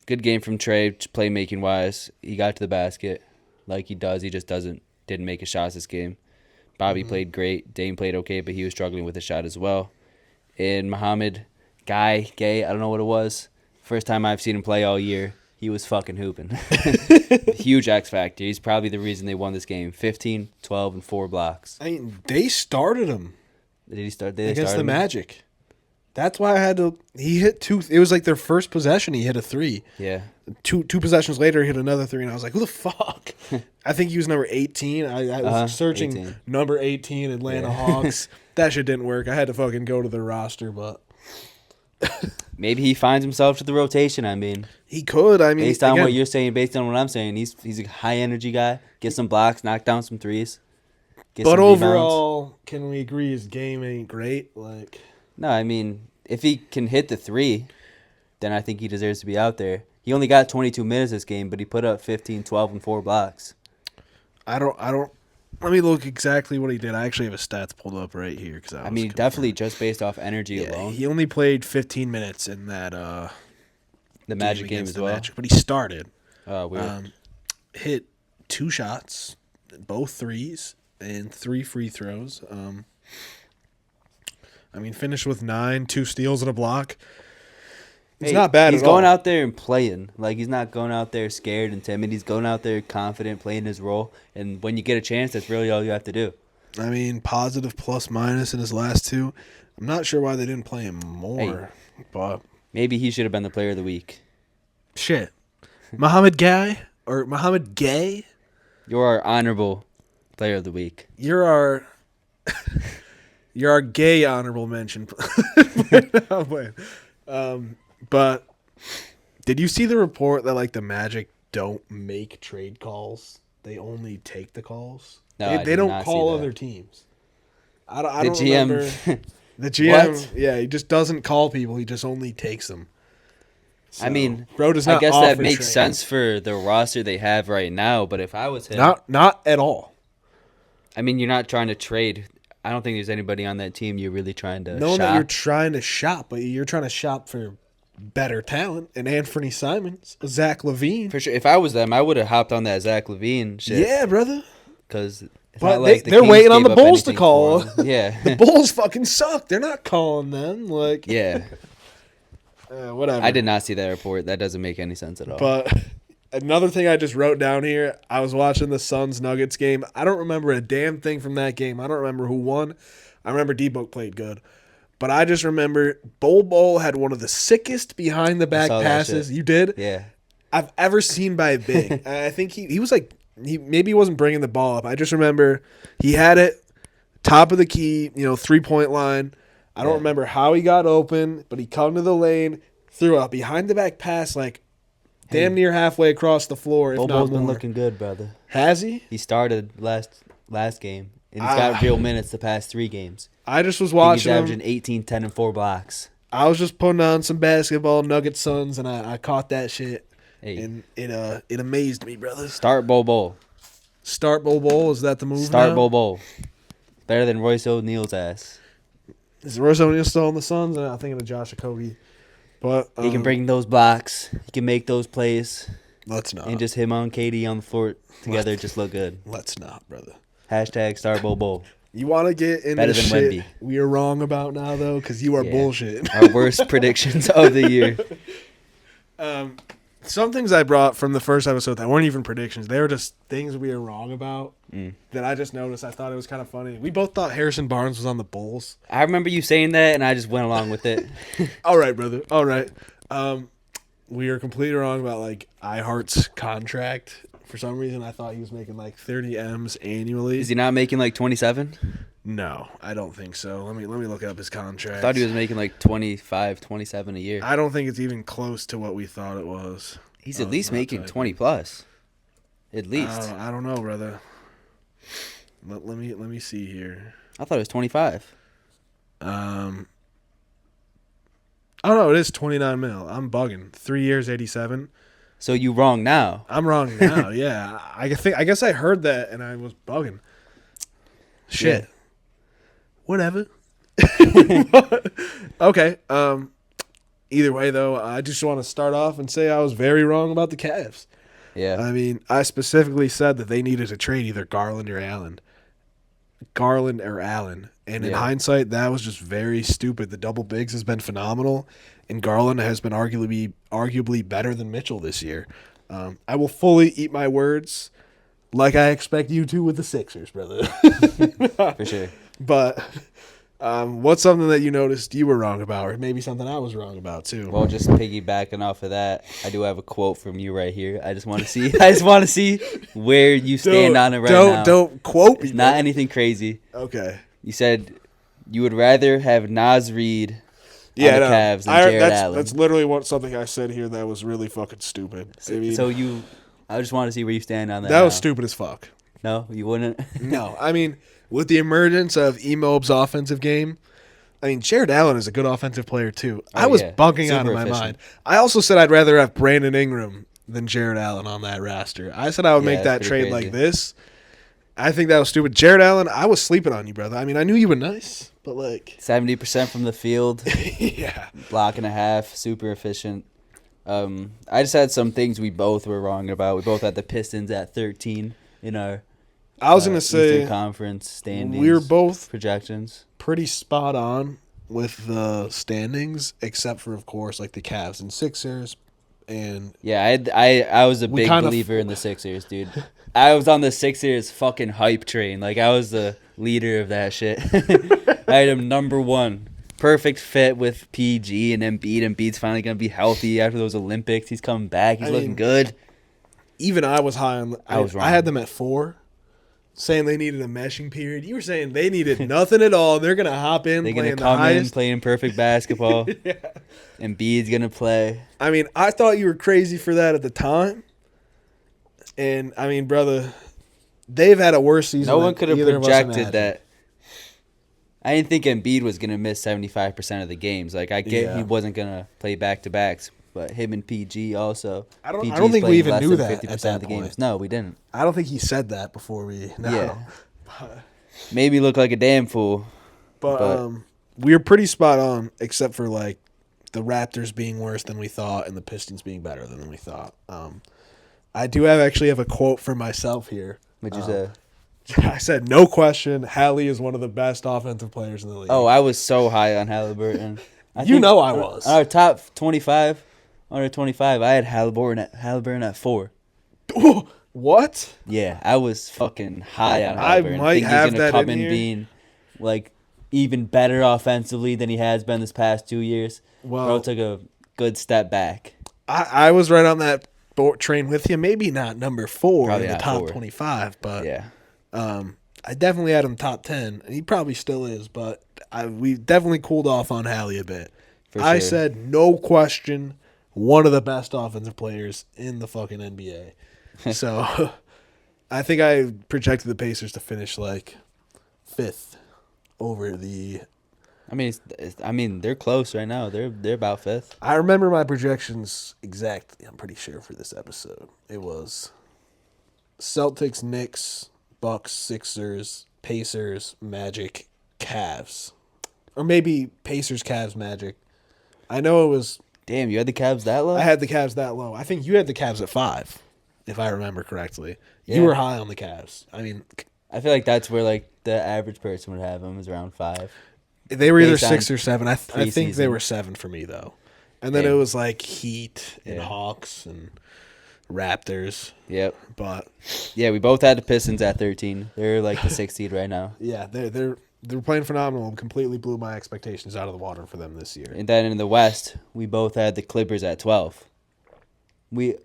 game from Trey, playmaking wise. He got to the basket like he does. He just didn't make his shots this game. Bobby played great. Dame played okay, but he was struggling with the shot as well. And Mohammed Gay, I don't know what it was. First time I've seen him play all year. He was fucking hooping. Huge X factor. He's probably the reason they won this game. 15, 12, and 4 blocks. I mean, they started him. Did he start? Against the Magic. That's why I had to. He hit 2. It was like their first possession. He hit a 3. Yeah. Two possessions later, he hit another 3, and I was like, "Who the fuck?" I think he was number 18. I was searching 18. number 18 Atlanta Hawks. That shit didn't work. I had to fucking go to the roster, but Maybe he finds himself to the rotation. I mean, he could. I mean, based on again, what you're saying, based on what I'm saying, he's a high energy guy. Get some blocks, knock down some threes. Get But some rebounds. overall, can we agree his game ain't great? Like, No, I mean, if he can hit the 3, then I think he deserves to be out there. He only got 22 minutes this game, but he put up 15, 12, and 4 blocks. I don't. Let me look exactly what he did. I actually have his stats pulled up right here because I mean, definitely just based off energy alone. He only played 15 minutes in that The Magic game against as the well. Magic, but he started. Weird. Hit 2 shots, both threes, and 3 free throws. I mean, finished with 9, 2 steals and a block. He's not bad He's at all. going out there and playing. Like, he's not going out there scared and timid. He's going out there confident, playing his role. And when you get a chance, that's really all you have to do. I mean, positive plus minus in his last 2. I'm not sure why they didn't play him more, but Maybe he should have been the player of the week. shit. Muhammad Gay, You're our honorable player of the week. you're our gay honorable mention. I'm playing. But did you see the report that like the Magic don't make trade calls? They only take the calls. No, I they did don't not see call that. other teams. I don't The GM remember. The GM, What? yeah, he just doesn't call people. He just only takes them. So, I mean, bro does I not guess that offer makes trades. sense for the roster they have right now. But if I was him, Not at all. I mean, you're not trying to trade. I don't think there's anybody on that team you're really trying to Knowing that shop. you're trying to shop, but you're trying to shop for better talent. And Anthony Simons, Zach LaVine. For sure. If I was them, I would have hopped on that Zach LaVine shit. Yeah, brother. Because But they're waiting on the Bulls to call. Yeah. The Bulls fucking suck. They're not calling them. Like, Yeah. whatever. I did not see that report. That doesn't make any sense at all. But another thing I just wrote down here, I was watching the Suns Nuggets game. I don't remember a damn thing from that game. I don't remember who won. I remember D-Book played good. But I just remember Bol had one of the sickest behind the back saw that passes. shit. You did? Yeah. I've ever seen by a big. I think he was like maybe he wasn't bringing the ball up. I just remember he had it top of the key, 3-point line. I don't Yeah. remember how he got open, but he come to the lane, threw a behind the back pass like damn near halfway across the floor. If Bobo's not been more. looking good, brother. Has he? He started last game, and he's got real minutes the past 3 games. I just was I think he's watching averaging him. 18, 10, and 4 blocks. I was just putting on some basketball, Nuggets Suns, and I caught that shit, Hey, and it amazed me, brother. start Bobo. Start Bol. Is that the move? Start now? Bobo. Better than Royce O'Neal's ass. Is Royce O'Neal still on the Suns? I'm thinking of Josh Okogie. But He can bring those blocks. He can make those plays. Let's not. And just him on KD on the floor together just look good. Let's not, brother. Hashtag start Bobo. You want to get into Better than shit Wemby. we are wrong about now, though, because you are Yeah. bullshit. Our worst predictions of the year. Some things I brought from the first episode that weren't even predictions. They were just things we are wrong about that I just noticed. I thought it was kind of funny. We both thought Harrison Barnes was on the Bulls. I remember you saying that, and I just went along with it. All right, brother. All right. We are completely wrong about like iHeart's contract. For some reason, I thought he was making like 30 M's annually. Is he not making like 27? No, I don't think so. Let me look up his contract. I thought he was making like 25, 27 a year. I don't think it's even close to what we thought it was. He's Oh, at least not making typing. 20 plus. At least. I don't know, brother. Let me see here. I thought it was 25. Oh no, it is 29 mil. I'm bugging. 3 years, 87. So you wrong now. I'm wrong now. Yeah, I guess I heard that and I was bugging. Shit. Yeah. Whatever. Okay. Either way, though, I just want to start off and say I was very wrong about the Cavs. Yeah. I mean, I specifically said that they needed to trade either Garland or Allen. And in Yeah. hindsight, that was just very stupid. The double bigs has been phenomenal, and Garland has been arguably better than Mitchell this year. I will fully eat my words like I expect you to with the Sixers, brother. For sure. But what's something that you noticed you were wrong about, or maybe something I was wrong about too? Well, just piggybacking off of that, I do have a quote from you right here. I just want to see where you stand on it right now. Don't quote me. It's not man. anything crazy. Okay. You said you would rather have Nas Reed on the Cavs than Jared Allen. That's literally something I said here that was really fucking stupid. I mean, I just want to see where you stand on that. that was now. stupid as fuck. No, you wouldn't. No, I mean, with the emergence of Emob's offensive game, I mean, Jared Allen is a good offensive player too. I was yeah. bugging out Super of my efficient. mind. I also said I'd rather have Brandon Ingram than Jared Allen on that roster. I said I would Yeah, make that that's trade pretty like crazy. this. I think that was stupid. Jared Allen, I was sleeping on you, brother. I mean, I knew you were nice, but like, 70% from the field, yeah. block and a half, super efficient. I just had some things we both were wrong about. We both had the Pistons at 13 in our I was gonna say Eastern Conference standings. we're both projections. pretty spot on with the standings, except for, of course, like the Cavs and Sixers, and Yeah, I was a We big kind of- believer in the Sixers, dude. I was on the Sixers fucking hype train. Like, I was the leader of that shit. I had him number 1 perfect fit with PG and Embiid. Embiid's finally gonna be healthy after those Olympics. He's coming back. He's looking good. Even I was high on. I was wrong. I had them at 4, saying they needed a meshing period. You were saying they needed nothing at all. They're gonna hop in, They're playing gonna the come in highest. playing perfect basketball. Yeah. Embiid's gonna play. I mean, I thought you were crazy for that at the time, and I mean, brother, they've had a worse season. No one could have either of us projected imagined. that. I didn't think Embiid was gonna miss 75% of the games. Like I get Yeah. he wasn't gonna play back to backs, but him and PG also. I don't PG's think we playing even less knew than that 50% at that of the point. games. No, we didn't. I don't think he said that before we. No. Yeah. Made me look like a damn fool. But we were pretty spot on, except for like the Raptors being worse than we thought and the Pistons being better than we thought. I do actually have a quote for myself here. What'd you say? I said, no question, Hallie is one of the best offensive players in the league. Oh, I was so high on Halliburton. I You think know I was. Our top 25, under 25, I had Halliburton at 4. What? Yeah, I was fucking high on I Halliburton. might think have he's gonna that come in in here. being like even better offensively than he has been this past 2 years. Well- Bro took a good step back. I was right on that train with you. Maybe not number 4 Probably in the not top 4. 25, but Yeah. I definitely had him top 10, and he probably still is, but we definitely cooled off on Hallie a bit. For I sure. said, no question, one of the best offensive players in the fucking NBA. So I think I projected the Pacers to finish like 5th over the. I mean, they're close right now. They're about 5th. I remember my projections exactly, I'm pretty sure, for this episode. It was Celtics, Knicks, Bucks, Sixers, Pacers, Magic, Cavs. Or maybe Pacers, Cavs, Magic. I know it was. Damn, you had the Cavs that low? I had the Cavs that low. I think you had the Cavs at 5, if I remember correctly. Yeah. You were high on the Cavs. I mean, I feel like that's where like the average person would have them is around 5. they were either Based on 6 or 7. I think they preseason. were 7 for me, though. And then Damn. it was like Heat and Yeah. Hawks and Raptors. Yep. But Yeah, we both had the Pistons at 13. They're like the 6th seed right now. yeah, they're playing phenomenal. Completely blew my expectations out of the water for them this year. And then in the West, we both had the Clippers at 12. We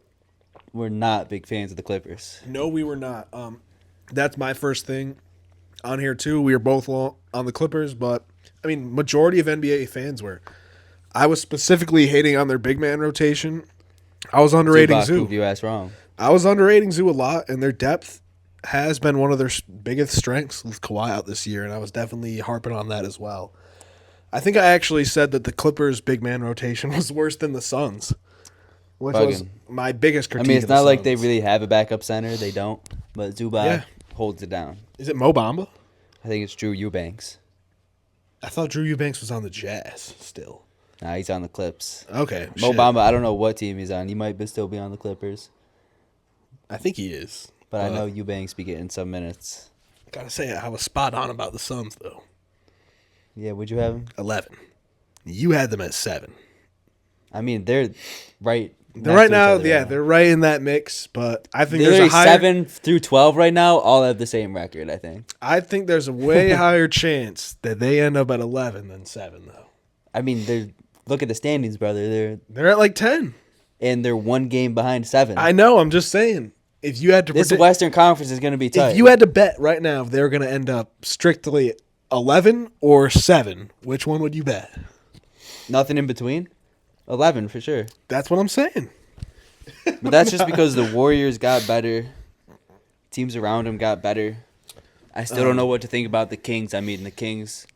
were not big fans of the Clippers. No, we were not. That's my first thing on here too. We were both on the Clippers, but I mean, majority of NBA fans were. I was specifically hating on their big man rotation. I was underrating Zubac Zoo. proved you ass wrong. I was underrating Zoo a lot, and their depth has been one of their biggest strengths with Kawhi out this year, and I was definitely harping on that as well. I think I actually said that the Clippers' big man rotation was worse than the Suns, which was Bugging. my biggest I critique. mean, it's of the not like they Suns. really have a backup center. They don't. But Zubac Yeah. holds it down. Is it Mo Bamba? I think it's Drew Eubanks. I thought Drew Eubanks was on the Jazz still. Nah, he's on the Clips. Okay, Mo shit. Bamba, I don't know what team he's on. He might still be on the Clippers. I think he is. But I know Eubanks be getting some minutes. Gotta say, I was spot on about the Suns though. Yeah, would you have him? 11. You had them at 7. I mean, they're right. They're next right to each now, other yeah, right now. they're right in that mix. But I think They're there's a higher. 7 through 12 right now. All have the same record, I think. I think there's a way higher chance that they end up at 11 than 7 though. I mean, look at the standings, brother. They're at like 10. They're 1 game behind 7. I know. I'm just saying. If you had to This predict, Western Conference is going to be tight. if you had to bet right now if they're going to end up strictly 11 or 7, which one would you bet? Nothing in between. 11 for sure. That's what I'm saying. But that's just because the Warriors got better. Teams around them got better. I still don't know what to think about the Kings. I mean, the Kings,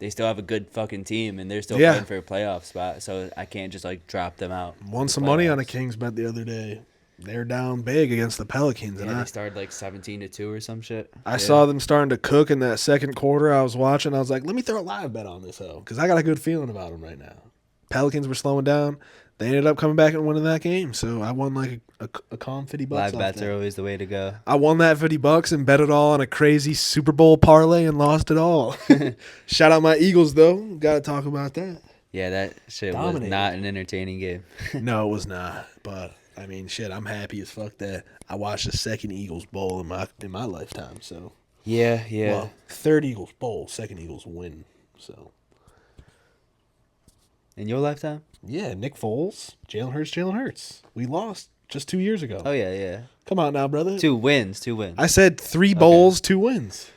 they still have a good fucking team, and they're still Yeah. fighting for a playoff spot. So I can't just like drop them out. Won for some money on a playoffs. Kings bet the other day. They're down big against the Pelicans, and Yeah, they started like 17-2 or some shit. I saw them starting to cook in that second quarter. I was watching. I was like, let me throw a live bet on this hoe because I got a good feeling about them right now. Pelicans were slowing down. They ended up coming back and winning that game. So I won like a calm $50. Live off bets that. are always the way to go. I won that $50 and bet it all on a crazy Super Bowl parlay and lost it all. Shout out my Eagles though. Got to talk about that. Yeah, that shit Dominated. was not an entertaining game. No, it was not. But I mean, shit, I'm happy as fuck that I watched the second Eagles Bowl in my lifetime. So Yeah. well, third Eagles Bowl, second Eagles win. So In your lifetime? Yeah, Nick Foles, Jalen Hurts. We lost just 2 years ago. Oh, yeah. Come on now, brother. 2 wins. I said 3 bowls, 2 wins.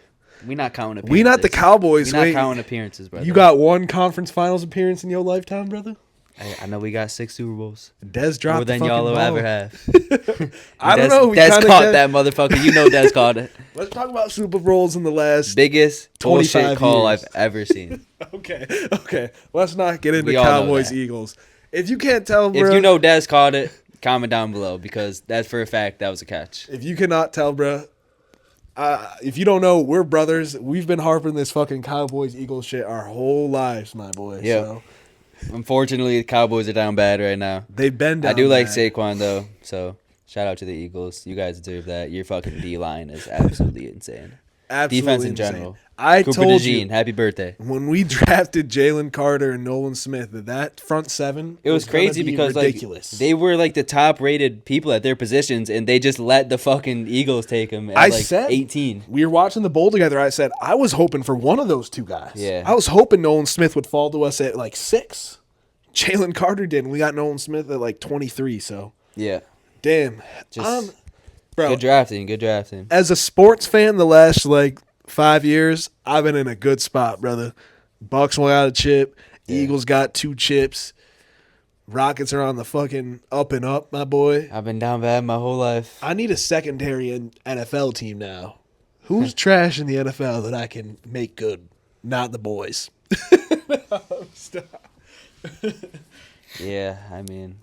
We not counting appearances. We not the Cowboys. We not Wait, counting appearances, brother. you got 1 conference finals appearance in your lifetime, brother? I know we got 6 Super Bowls. Dez dropped More than the y'all will fucking ball. ever have. I don't know. We Dez kinda caught get- that motherfucker. You know Dez caught it. Let's talk about Super Bowls in the last. Biggest 25 bullshit call years. I've ever seen. Okay. Let's not get into We all know Cowboys that. Eagles. If you can't tell, bro. If you know Dez caught it, comment down below because that's for a fact that was a catch. If you cannot tell, bro. If you don't know, we're brothers. We've been harping this fucking Cowboys Eagles shit our whole lives, my boy. Yeah. So Unfortunately, the Cowboys are down bad right now. they've been down I do like bad. Saquon though, so shout out to the Eagles. You guys deserve that. Your fucking D line is absolutely insane. Absolutely Defense in insane. general. I Cooper told DeJean, you happy birthday. when we drafted Jalen Carter and Nolan Smith that front 7. It was gonna crazy be because ridiculous. like they were like the top rated people at their positions, and they just let the fucking Eagles take them at I like said 18. we were watching the bowl together. I said I was hoping for one of those 2 guys. Yeah. I was hoping Nolan Smith would fall to us at like 6. Jalen Carter did, and we got Nolan Smith at like 23. So Yeah, damn, just bro. good drafting. As a sports fan, the last like 5 years, I've been in a good spot, brother. Bucks won out a chip. Yeah. Eagles got 2 chips. Rockets are on the fucking up and up, my boy. I've been down bad my whole life. I need a secondary NFL team now. Who's trash in the NFL that I can make good? Not the boys. Stop. Yeah, I mean,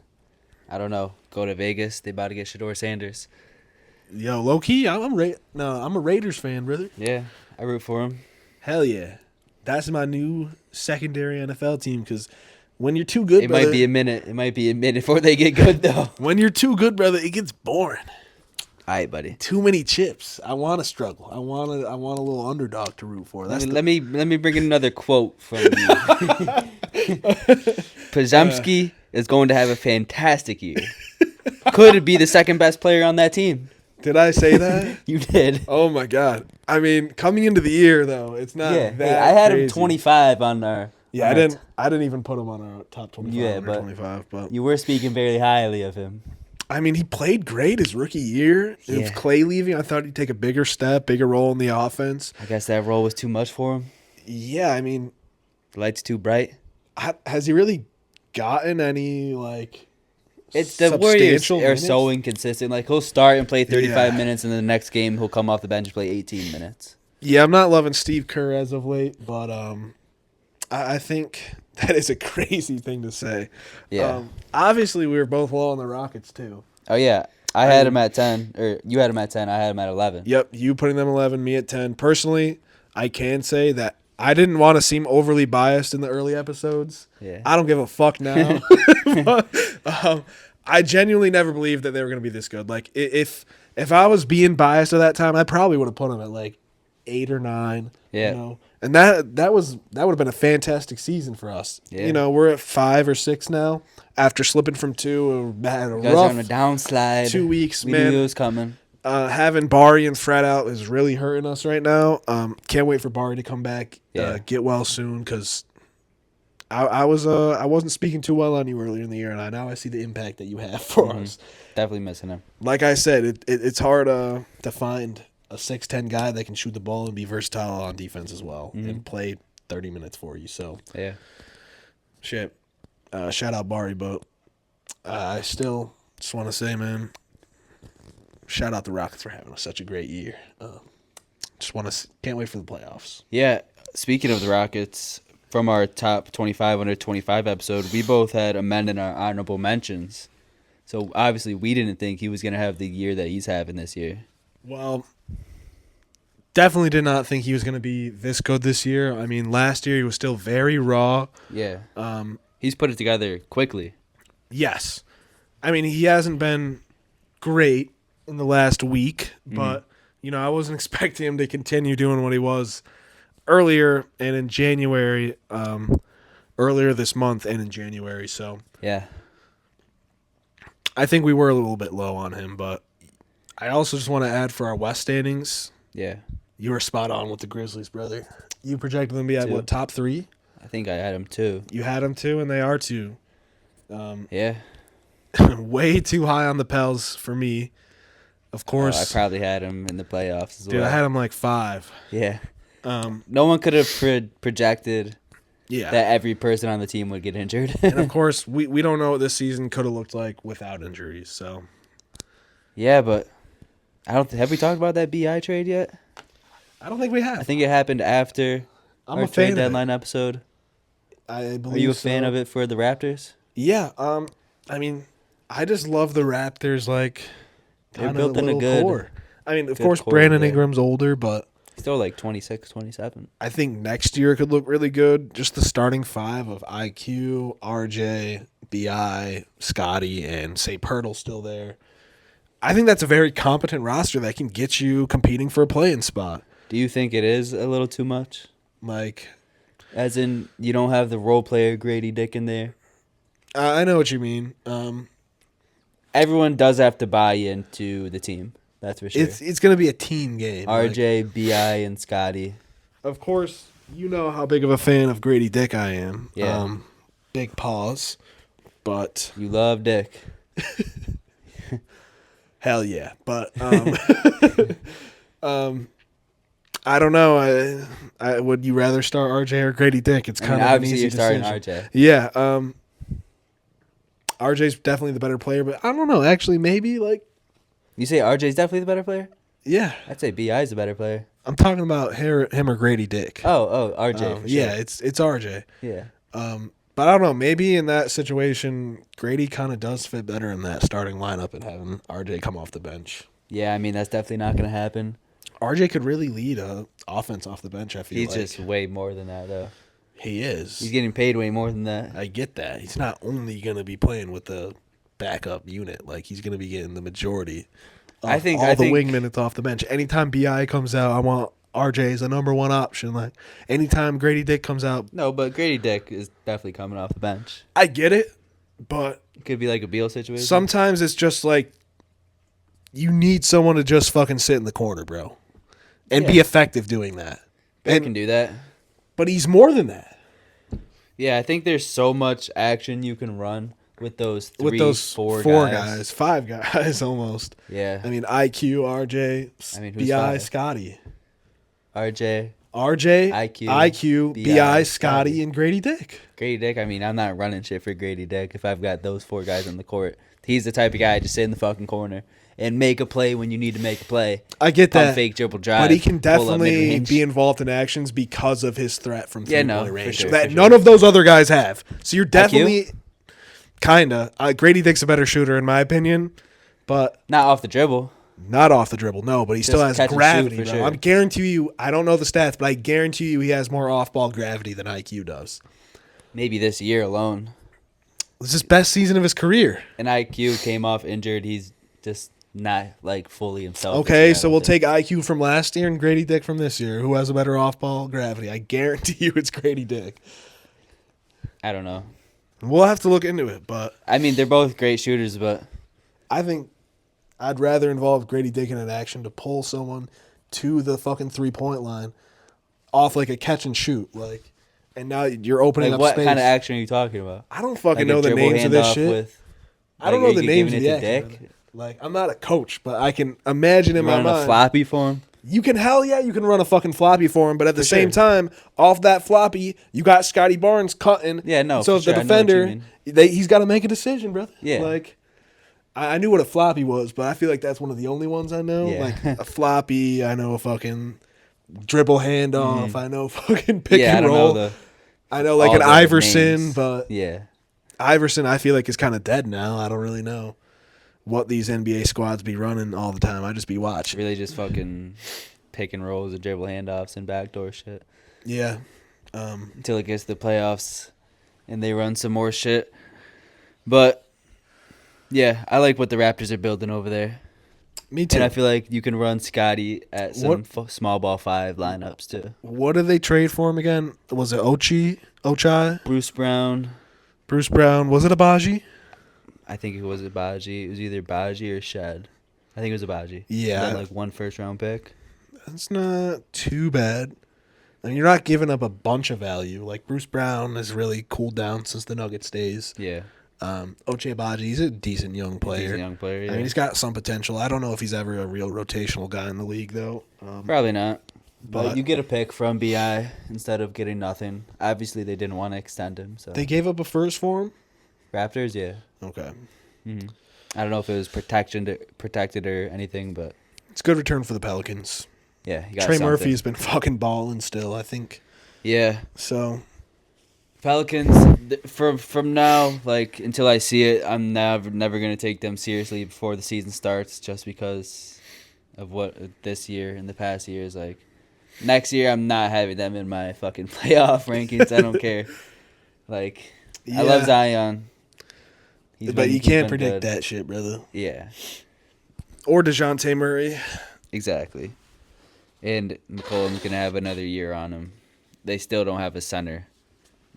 I don't know. Go to Vegas. They about to get Shador Sanders. Yo, low key, I'm a Raiders fan, brother. Yeah, I root for him. Hell yeah, that's my new secondary NFL team. Because when you're too good, It brother, might be a minute. It might be a minute before they get good though. when you're too good, brother, it gets boring. All right, buddy. Too many chips. I want to struggle. I want a little underdog to root for. That's Let me bring in another quote from you. Pazemski is going to have a fantastic year. Could be the second best player on that team. Did I say that? You did. Oh my god. I mean, coming into the year though, it's not Yeah, that hey, I had him crazy. 25 on our. Yeah, on I our didn't even put him on our top 25 Yeah, under but 25, but You were speaking very highly of him. I mean, he played great his rookie year. Yeah. With Clay leaving, I thought he'd take a bigger role in the offense. I guess that role was too much for him. Yeah, I mean, The lights too bright. has he really gotten any like It's the Warriors substantial are minutes? so inconsistent. Like he'll start and play 35 Yeah. minutes, and then the next game he'll come off the bench and play 18 minutes. Yeah, I'm not loving Steve Kerr as of late, but I think that is a crazy thing to say. Yeah. Obviously, we were both low on the Rockets too. Oh yeah, I had him at 10, or you had him at 10. I had him at 11. Yep, you putting them 11, me at 10. Personally, I can say that I didn't want to seem overly biased in the early episodes. Yeah. I don't give a fuck now. But, I genuinely never believed that they were going to be this good. Like, if I was being biased at that time, I probably would have put them at like 8 or 9. Yeah. You know? And that would have been a fantastic season for us. Yeah. You know, we're at 5 or 6 now after slipping from 2. Had a You guys are on a rough downslide. 2 weeks, We man. knew it was coming. Having Bari and Fred out is really hurting us right now. Can't wait for Bari to come back, Yeah. get well soon, because I wasn't speaking too well on you earlier in the year, and now I see the impact that you have for us. Definitely missing him. Like I said, it's hard to find a 6'10" guy that can shoot the ball and be versatile on defense as well and play 30 minutes for you. So Yeah. shit, shout out Bari, but I still just want to say, man, shout out the Rockets for having such a great year. Can't wait for the playoffs. Yeah. Speaking of the Rockets, from our top 25 under 25 episode, we both had amended our honorable mentions. So obviously we didn't think he was going to have the year that he's having this year. Well, definitely did not think he was going to be this good this year. I mean, last year he was still very raw. Yeah. He's put it together quickly. Yes. I mean, he hasn't been great in the last week, but, I wasn't expecting him to continue doing what he was earlier and in January, earlier this month and in January. So Yeah. I think we were a little bit low on him, but I also just want to add for our West standings, Yeah. you were spot on with the Grizzlies, brother. You projected them to be at, Two. what, top 3? I think I had him too. You had them too, and they are too. Yeah. Way too high on the Pels for me. Of I course, probably had him in the playoffs as dude, well. I had them like 5. Yeah. Um, No one could have projected yeah. that every person on the team would get injured. And of course, we don't know what this season could have looked like without injuries. So Yeah, but I don't. Have we talked about that BI trade yet? I don't think we have. I think it happened after I'm our a trade fan of it. deadline episode. I believe. Are you a fan of it for the Raptors? Yeah. I mean, I just love the Raptors. Like, They're kinda built in a little good- core. I mean, of good course, core Brandon there. Ingram's older, but Still like 26, 27. I think next year could look really good. Just the starting 5 of IQ, RJ, BI, Scotty, and say Pirtle's still there. I think that's a very competent roster that can get you competing for a play-in spot. Do you think it is a little too much? Like, As in, you don't have the role player Grady Dick in there? I know what you mean. Everyone does have to buy into the team. That's for sure. It's going to be a team game. RJ, BI, and Scotty. Of course, you know how big of a fan of Grady Dick I am. Yeah. Big pause, but You love Dick. hell yeah. But I don't know. I would you rather start RJ or Grady Dick? It's I kind mean, of an obviously, easy you're starting decision. RJ. Yeah. RJ's definitely the better player, but I don't know. Actually, maybe like You say RJ's definitely the better player? yeah. I'd say BI's the better player. I'm talking about him or Grady Dick. Oh, RJ. For sure. Yeah, it's RJ. Yeah. But I don't know. Maybe in that situation, Grady kind of does fit better in that starting lineup and having RJ come off the bench. Yeah, I mean, that's definitely not going to happen. RJ could really lead a offense off the bench. I feel He's like just way more than that, though. he is. He's getting paid way more than that. I get that. He's not only going to be playing with the backup unit. Like he's going to be getting the majority. Of I think- all I the think- wing minutes off the bench. Anytime Bi comes out, I want RJ as a number 1 option. Like anytime Grady Dick comes out, No, but Grady Dick is definitely coming off the bench. I get it, but It could be like a Beal situation. sometimes it's just like you need someone to just fucking sit in the corner, bro, and be Yeah. effective doing that. Beal And, can do that. but he's more than that. Yeah, I think there's so much action you can run with those three, With those four guys, 5 guys almost. Yeah. I mean, IQ, RJ, I mean, who's Bi, 5? Scotty. RJ, RJ, IQ, Bi, Scotty. Scotty, and Grady Dick. Grady Dick. I mean, I'm not running shit for Grady Dick if I've got those 4 guys on the court. He's the type of guy to sit in the fucking corner and make a play when you need to make a play. I get Pump that. fake dribble drive. But he can pull up definitely mid-range. be involved in actions because of his threat from Yeah, three-point no, for range. sure, that for none sure. of those other guys have. So you're definitely kinda. Grady Dick's a better shooter in my opinion, but Not off the dribble. not off the dribble. No, but he still has catch and shoot gravity. for Bro. sure. I guarantee you. I don't know the stats, but I guarantee you he has more off-ball gravity than IQ does. Maybe this year alone. This is his best season of his career. And IQ came off injured. He's just not like fully himself. this Okay, year, I so don't we'll think. take IQ from last year and Grady Dick from this year. Who has a better off-ball gravity? I guarantee you it's Grady Dick. I don't know. We'll have to look into it, but I mean, they're both great shooters, but I think I'd rather involve Grady Dick in an action to pull someone to the fucking 3-point line off like a catch and shoot, like, and now you're opening like up what space. kind of action are you talking about? I don't fucking Like know a the dribble names of this handoff shit. with- I don't like, know are the you names of giving the it to action. Dick? Like, I'm not a coach, but I can imagine in my Running a mind. floppy for him. You can you can run a fucking floppy for him, but at the For same sure. time, off that floppy, you got Scotty Barnes cutting. Yeah, no, So for if sure. the I know what you defender, mean. he's got to make a decision, brother. Yeah. Like, I knew what a floppy was, but I feel like that's one of the only ones I know. Yeah. Like a floppy, I know a fucking dribble handoff. I know fucking pick Yeah, I and don't roll. know I know like all an the Iverson, names. but Yeah. Iverson I feel like is kind of dead now. I don't really know what these NBA squads be running all the time. I just be watching. Really just fucking pick and rolls and dribble handoffs and backdoor shit Yeah. until it gets to the playoffs and they run some more shit. But yeah, I like what the Raptors are building over there. Me too. And I feel like you can run Scotty at some What- small ball 5 lineups too. What did they trade for him again? Was it Ochai? Bruce Brown, Bruce Brown? Was it Abaji? I think it was Abaji. It was either Baji or Shed. I think it was Abaji. Yeah. And then, like 1 first-round pick. That's not too bad. I mean, you're not giving up a bunch of value. Like Bruce Brown has really cooled down since the Nuggets days. Yeah. Ochai Agbaji, he's a decent young player. He's a young player, yeah. I mean, he's got some potential. I don't know if he's ever a real rotational guy in the league, though. Probably not. But But you get a pick from BI instead of getting nothing. Obviously, they didn't want to extend him. So they gave up a first for him? Raptors, yeah. Okay. Hmm. I don't know if it was protected or anything, but It's a good return for the Pelicans. yeah, he got Trey something. Murphy's been fucking balling still, I think. Yeah, So, Pelicans. From now, like until I see it, I'm never gonna take them seriously before the season starts, just because of what this year and the past years. Like next year, I'm not having them in my fucking playoff rankings. I don't care. Like I love yeah. Zion. But you can't predict that shit, brother. Yeah, Or DeJounte Murray. exactly. And McCollum's gonna have another year on him. They still don't have a center.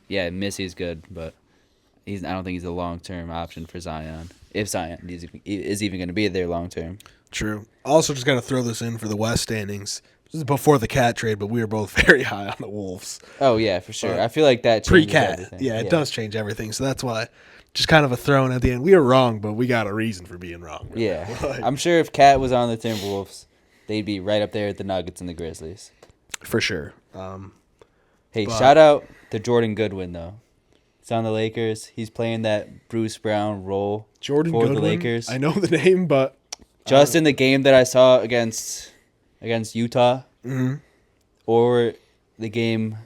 Yeah, Missy's good, but I don't think he's a long-term option for Zion. If Zion is even going to be there long-term. True. Also, just got to throw this in for the West standings. This is before the Cat trade, but we were both very high on the Wolves. Oh, yeah, for sure. I feel like that changes Pre-Cat. everything. Yeah, it does change everything. So that's why, just kind of a throw in at the end. We were wrong, but we got a reason for being wrong. Yeah. Like, I'm sure if Cat was on the Timberwolves, they'd be right up there with the Nuggets and the Grizzlies. for sure. Hey, But- shout out to Jordan Goodwin, though. He's on the Lakers. He's playing that Bruce Brown role Jordan for Goodwin. the Lakers. I know the name, but Just in the game that I saw against Utah, mhm. or the game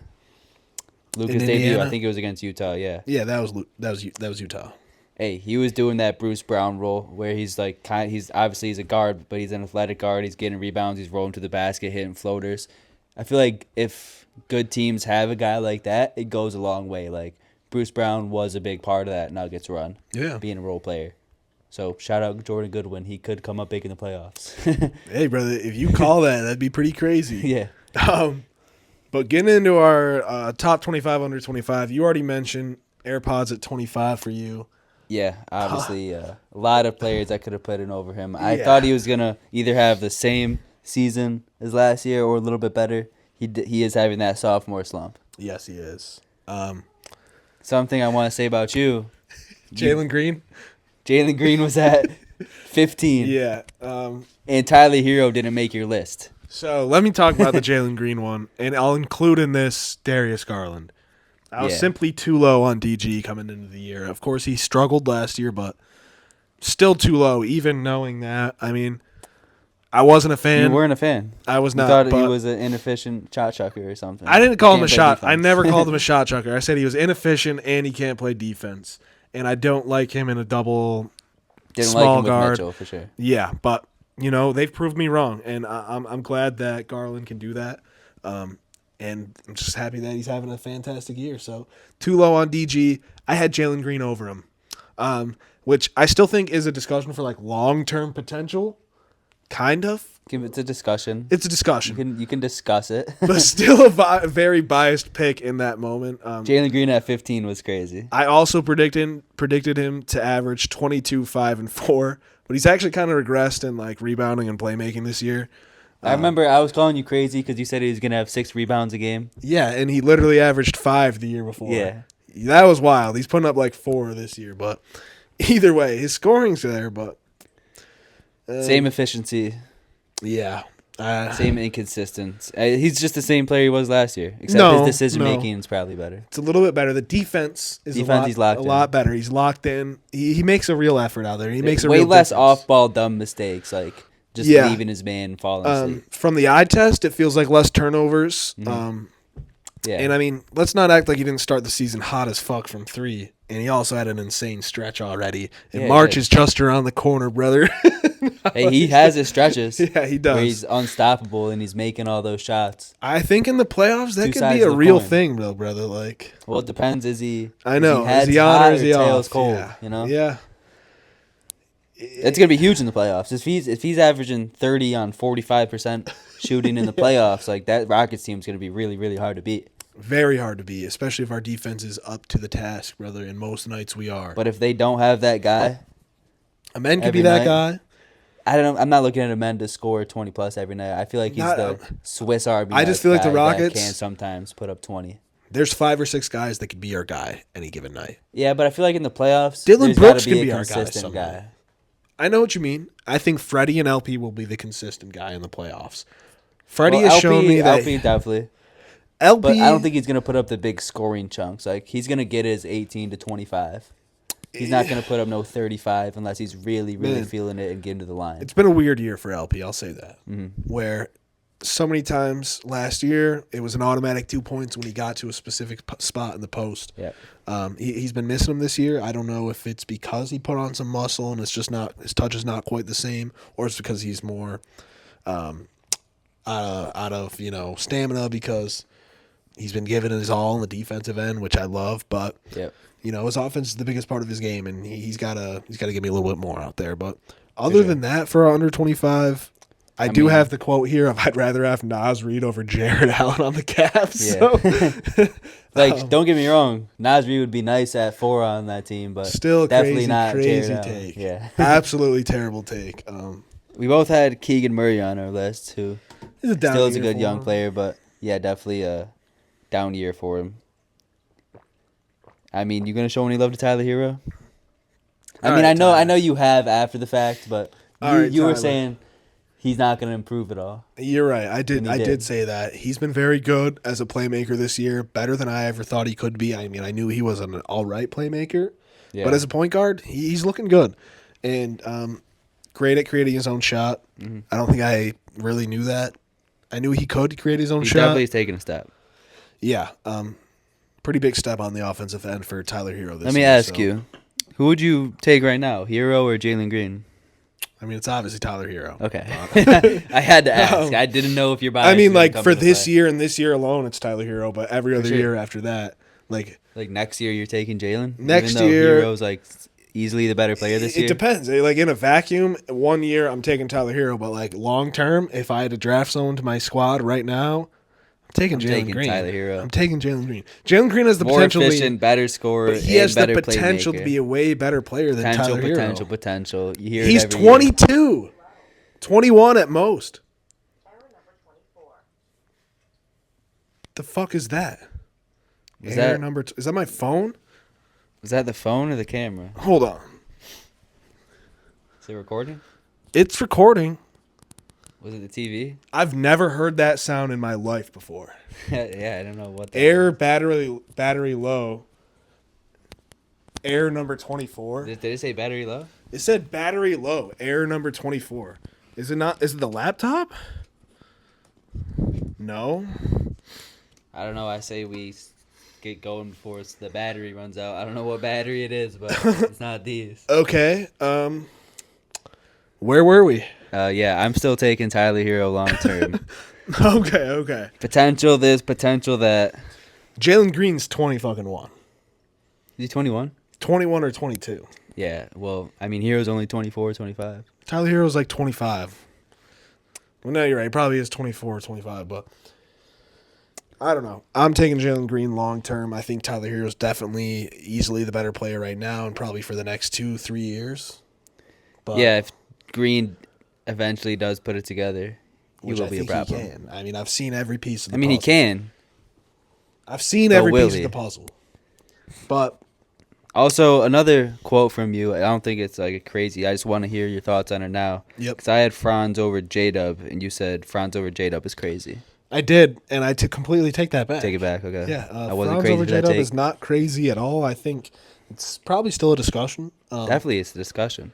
Lucas In debut, I Indiana? think it was against Utah. Yeah. yeah, that was Utah. Hey, he was doing that Bruce Brown role where he's like he's a guard, but he's an athletic guard. He's getting rebounds. He's rolling to the basket, hitting floaters. I feel like if good teams have a guy like that, it goes a long way. Like Bruce Brown was a big part of that Nuggets run, Yeah. being a role player. So shout out Jordan Goodwin. He could come up big in the playoffs. Hey, brother, if you call that, that'd be pretty crazy. Yeah. But getting into our top 25 under 25, you already mentioned AirPods at 25 for you. Yeah, obviously, a lot of players I could have put in over him. I Yeah. thought he was gonna either have the same season as last year or a little bit better. He is having that sophomore slump. Yes, he is. Something I want to say about you, Jalen Green? Jalen Green was at 15, Yeah. and Tyler Hero didn't make your list. So let me talk about the Jalen Green one, and I'll include in this Darius Garland. I was Yeah. simply too low on DG coming into the year. Of course, he struggled last year, but still too low, even knowing that. I mean, I wasn't a fan. You weren't a fan. I was You not. thought he but was an inefficient shot chucker or something. I didn't call him a Can't play shot. I defense. never called him a shot chucker. I said he was inefficient and he can't play defense. And I don't like him in a double Didn't small like him guard. with Mitchell for sure. Yeah, but they've proved me wrong, and I'm glad that Garland can do that. And I'm just happy that he's having a fantastic year. So too low on DG. I had Jalen Green over him, which I still think is a discussion for like long-term potential. Kind of. Give it a discussion. It's a discussion, You can discuss it. but still a very biased pick in that moment. Jalen Green at 15 was crazy. I also predicted him to average 22, 5, and 4, but he's actually kind of regressed in like rebounding and playmaking this year. I remember I was calling you crazy because you said he was going to have 6 rebounds a game. Yeah, and he literally averaged 5 the year before. Yeah. That was wild. He's putting up like 4 this year, but either way, his scoring's there, but Same efficiency, yeah. same inconsistent. He's just the same player he was last year, except No, his decision no. making is probably better. It's a little bit better. The defense is He's a locked in. lot better. He's locked in. He makes a real effort out there. He makes a way real less difference. off-ball dumb mistakes, like just Yeah. leaving his man falling asleep. From the eye test, it feels like less turnovers. Yeah, And I mean, let's not act like he didn't start the season hot as fuck from 3. And he also had an insane stretch already. And Yeah, March yeah. is just around the corner, brother. hey, he has his stretches. Yeah, he does. Where he's unstoppable and he's making all those shots. I think in the playoffs that Two could sides be a of the real coin. thing, though, brother. Like, Well, it depends. Is he? I know, is heads he on hot or is he tails off? cold? Yeah. You know. Yeah. It's gonna be huge in the playoffs. If he's averaging 30 on 45% shooting in the playoffs, like that Rockets team's gonna be really, really hard to beat. Very hard to beat, especially if our defense is up to the task, brother. And most nights we are. But if they don't have that guy, Amen could every be that night. guy. I don't know. I'm not looking at a man to score 20 plus every night. I feel like he's the Swiss Army. I just feel like the guy that Rockets can sometimes put up 20. There's 5 or 6 guys that could be our guy any given night. Yeah, but I feel like in the playoffs, Dylan there's Brooks gotta can be a our guy consistent someday. guy. I know what you mean. I think Freddie and LP will be the consistent guy in the playoffs. Freddie Well, has shown me that LP definitely. LP, But I don't think he's gonna put up the big scoring chunks. Like he's gonna get his 18 to 25. He's not gonna put up no 35 unless he's really Man. feeling it and getting to the line. it's been a weird year for LP. I'll say that. Mm-hmm. Where so many times last year it was an automatic 2 points when he got to a specific spot in the post. Yeah. He's been missing them this year. I don't know if it's because he put on some muscle and it's just not his touch is not quite the same, or it's because he's more out of stamina because he's been given his all on the defensive end, which I love. But Yep. his offense is the biggest part of his game, and he's gotta give me a little bit more out there. But other than that, for under 25. I do have the quote here of I'd rather have Naz Reid over Jared Allen on the Cavs. Yeah. So, don't get me wrong. Naz Reid would be nice at 4 on that team, but still a definitely not crazy Jared Allen. take. Yeah. Absolutely terrible take. We both had Keegan Murray on our list, who He's a down still is a year good for young him. player, but yeah, definitely a down year for him. I mean, you gonna show any love to Tyler Hero? I All mean, right, I know you have after the fact, but All right, you were Tyler. saying he's not gonna improve at all. You're right. I did. And he I did did. say that he's been very good as a playmaker this year. Better than I ever thought he could be. I mean, I knew he was an all right playmaker, Yeah. but as a point guard, he's looking good, and great at creating his own shot. Mm-hmm. I don't think I really knew that. I knew he could create his own He shot. definitely is taking a step. Yeah. Pretty big step on the offensive end for Tyler Hero this Let me year, ask so- you, who would you take right now, Hero or Jalen Green? I mean, it's obviously Tyler Hero. Okay, I had to ask. I didn't know if your bias. I mean, was gonna like come for into this play. year and this year alone, it's Tyler Hero. But every other sure. year after that, like Like next year, you're taking Jalen. Next Even though year- Hero's like easily the better player this year. it depends. Like in a vacuum, 1 year I'm taking Tyler Hero, but like long term, if I had to draft someone to my squad right now, I'm taking Jalen taking Green. Tyler Hero. I'm taking Jalen Green. Jalen Green has the More potential to efficient, better scorer, be, he has and the better potential playmaker. to be a way better player than Tyler Hero. Potential. You hear He's it every year. 22, 21 at most. The fuck is that? Is Error that- number is that my phone? Was that the phone or the camera? Hold on. Is it recording? It's recording. Was it the TV? I've never heard that sound in my life before. Yeah, I don't know what. That Air battery low. Air number 24. Did it say battery low? It said battery low. Air number 24. Is it not? Is it the laptop? No. I don't know. I say we get going before the battery runs out. I don't know what battery it is, but it's not these. Okay. Where were we? Yeah, I'm still taking Tyler Hero long term. Okay. Potential this, potential that. Jalen Green's 20 fucking one. Is he 21? 21 or 22. Yeah, well, I mean, Hero's only 24, 25. Tyler Hero's like 25. Well, no, you're right. He probably is 24 or 25, but I don't know. I'm taking Jalen Green long term. I think Tyler Hero's definitely easily the better player right now and probably for the next 2-3 years. But, Yeah, if Green eventually does put it together, he which will I be a think problem. he can. I mean, I've seen every piece of the I mean, he puzzle. can. I've seen But every will piece he? of the puzzle. But Also, another quote from you. I don't think it's like crazy. I just want to hear your thoughts on it now. Yep. Because I had Franz over J-Dub, and you said Franz over J-Dub is crazy. I did, and I completely take that back. Take it back, okay? Yeah, I wasn't Franz crazy over for that J-Dub take. is not crazy at all. I think it's probably still a discussion. Definitely, it's a discussion.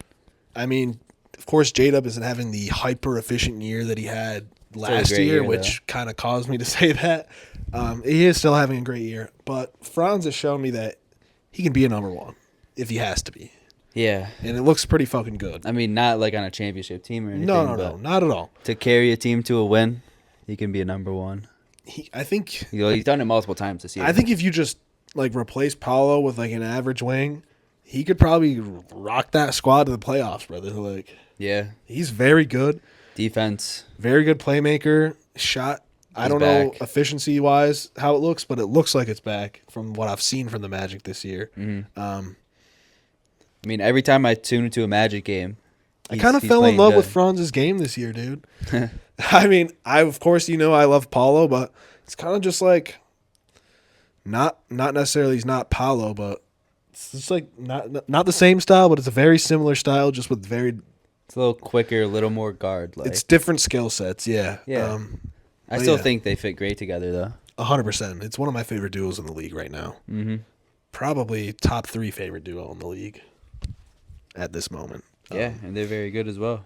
I mean, of course, J-Dub isn't having the hyper-efficient year that he had last great year, year, which kind of caused me to say that. He is still having a great year, but Franz has shown me that he can be a number one if he has to be, Yeah. and it looks pretty fucking good. I mean, not like on a championship team or anything. No, but not at all. to carry a team to a win, he can be a number one. I think He's done it multiple times this year. I think if you just like replace Paulo with like an average wing, he could probably rock that squad to the playoffs, brother. Like Yeah. he's very good, Defense. very good playmaker. Shot. I He's don't know back. efficiency wise how it looks, but it looks like it's back from what I've seen from the Magic this year. I mean, every time I tune into a Magic game, I kind of he's fell in playing love good. with Franz's game this year, dude. I mean, of course, I love Paulo, but it's kind of just like not necessarily he's not Paulo, but it's just like not the same style, but it's a very similar style, just with It's a little quicker, a little more guard. Like it's different skill sets. Yeah, Yeah. I but still yeah. think they fit great together though. 100%. It's one of my favorite duos in the league right now. Mm-hmm. Probably top 3 favorite duo in the league at this moment. Yeah, and they're very good as well.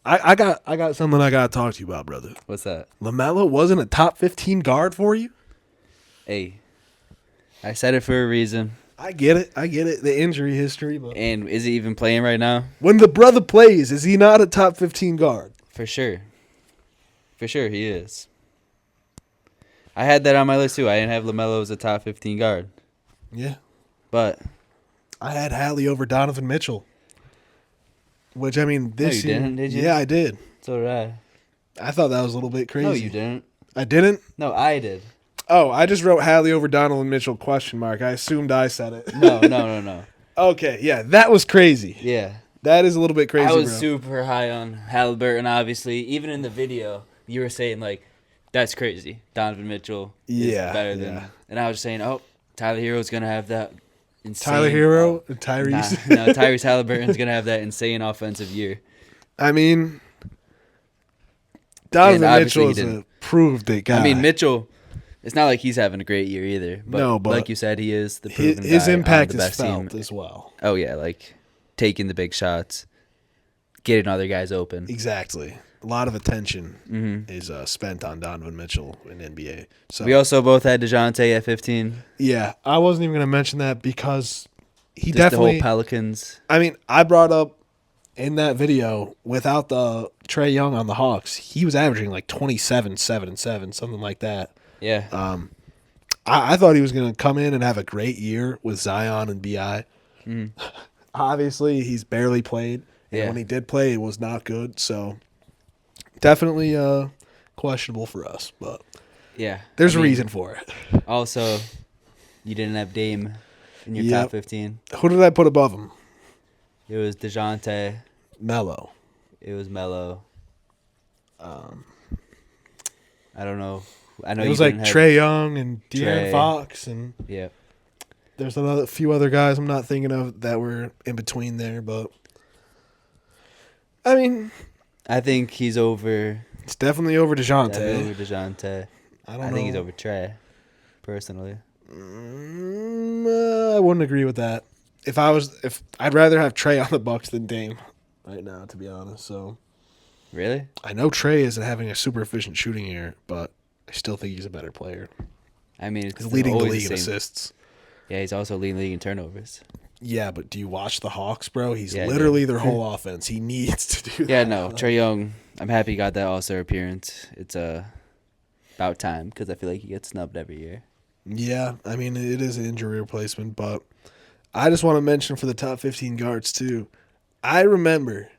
I got something I gotta talk to you about, brother. What's that? LaMelo wasn't a top 15 guard for you. Hey, I said it for a reason. I get it. The injury history, but And is he even playing right now? when the brother plays, is he not a top 15 guard? For sure. For sure, he is. I had that on my list too. I didn't have LaMelo as a top 15 guard, Yeah. but I had Hallie over Donovan Mitchell. Which, I mean, this you year. didn't, did you? Yeah, I did. so did I. I thought that was a little bit crazy. No, you didn't. I didn't? No, I did. Oh, I just wrote Hallie over Donovan Mitchell ? I assumed I said it. No. Okay, yeah, that was crazy. Yeah. That is a little bit crazy, I was bro. super high on Halliburton, obviously. Even in the video, you were saying, like, that's crazy. Donovan Mitchell is Yeah, better than... yeah. And I was saying, oh, Tyler Hero's going to have that insane... Tyler Hero, Tyrese. No, Tyrese Halliburton's going to have that insane offensive year. I mean, Donovan obviously Mitchell he is a didn't. proved it guy. I mean, Mitchell, it's not like he's having a great year either. But, No, but like you said, he is the his, proven his guy impact on the is best felt team. as well. Oh, yeah, like taking the big shots, getting other guys open. Exactly. A lot of attention Mm-hmm. is spent on Donovan Mitchell in NBA. So We also both had DeJounte at 15. yeah, I wasn't even going to mention that because he Just definitely. the whole Pelicans. I mean, I brought up in that video without the Trae Young on the Hawks, he was averaging like 27, 7 and 7, something like that. Yeah. I thought he was going to come in and have a great year with Zion and Bi. Mhm. Obviously, he's barely played, and Yeah. when he did play, it was not good. So definitely questionable for us, but Yeah. there's I a mean, reason for it. Also, you didn't have Dame in your Yep. top 15. Who did I put above him? It was DeJounte. Melo. It was Melo. I don't know. I know It you was like didn't have, Trae Young and De'Aaron Trae. Fox, and Yeah. there's a few other guys I'm not thinking of that were in between there, but I mean, I think he's over. it's definitely over DeJounte. Definitely over DeJounte. I don't I know. think he's over Trae, personally. I wouldn't agree with that. If I'd rather have Trae on the Bucks than Dame right now, to be honest. So Really? I know Trae isn't having a super efficient shooting year, but I still think he's a better player. I mean, it's He's leading the always league in same. assists. Yeah, he's also leading the league in turnovers. Yeah, but do you watch the Hawks, bro? He's Yeah, I literally do. their whole offense. He needs to do that. Yeah, no, Trae Young. I'm happy he got that All-Star appearance. It's about time because I feel like he gets snubbed every year. Yeah, I mean, it is an injury replacement, but I just want to mention for the top 15 guards, too. I remember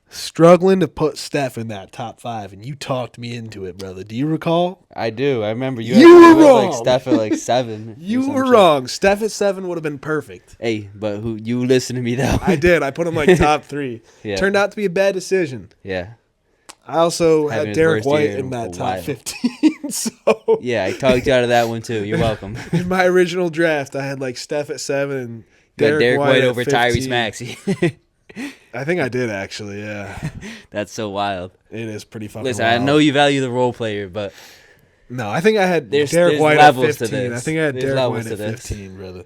struggling to put Steph in that top 5, and you talked me into it, brother. Do you recall? I do. I remember you. You had, were had, wrong. Like Steph at like 7. or You some were shit. wrong. Steph at 7 would have been perfect. Hey, but who you listen to me though? I did. I put him like top 3. Yeah. Turned out to be a bad decision. Yeah. I also Having had his Derek worst White year in in that a top while. 15. So Yeah, I talked you out of that one too. You're welcome. in my original draft, I had like Steph at 7 and You got Derek White at over 15. Tyrese Maxey. I think I did actually. Yeah, That's so wild. it is pretty fucking. Listen, wild. I know you value the role player, but No, I think I had There's Derek White at levels to 15. I this. think I had There's Derek levels White to at this. 15, brother.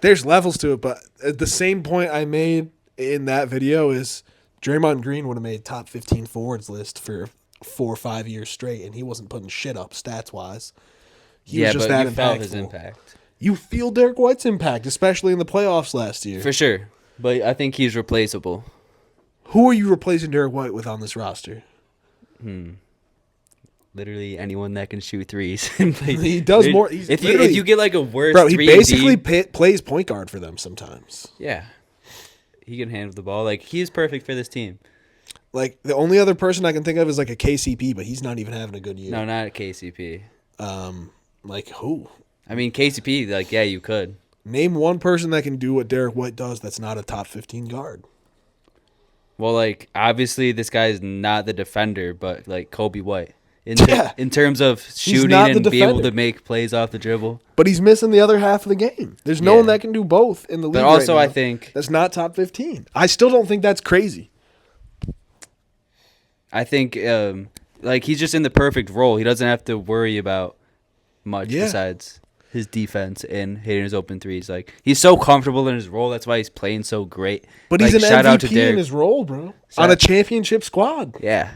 There's levels to it, but at the same point I made in that video is Draymond Green would have made top 15 forwards list for 4 or 5 years straight, and he wasn't putting shit up stats wise. He yeah, was just but that you felt his impactful. impact You feel Derek White's impact, especially in the playoffs last year. for sure. But I think he's replaceable. Who are you replacing Derek White with on this roster? Literally anyone that can shoot threes. And play. He does more. He's If literally- you get like a worse Bro, he 3 basically and D, plays point guard for them sometimes. yeah, he can handle the ball. Like he is perfect for this team. Like the only other person I can think of is like a KCP, but he's not even having a good year. No, not at KCP. Like who? I mean KCP. Like yeah, you could. Name one person that can do what Derek White does that's not a top 15 guard. Well, like, obviously this guy is not the defender, but like Kobe White. Yeah. In terms of shooting not the and be able defender. to make plays off the dribble. But he's missing the other half of the game. There's no Yeah. one that can do both in the league But also, right I now. think That's not top 15. I still don't think that's crazy. like he's just in the perfect role. He doesn't have to worry about much Yeah. besides his defense and hitting his open threes. Like he's so comfortable in his role. That's why he's playing so great. But like, he's an shout out to MVP Derek. in his role, bro. Shout- On a championship squad. Yeah.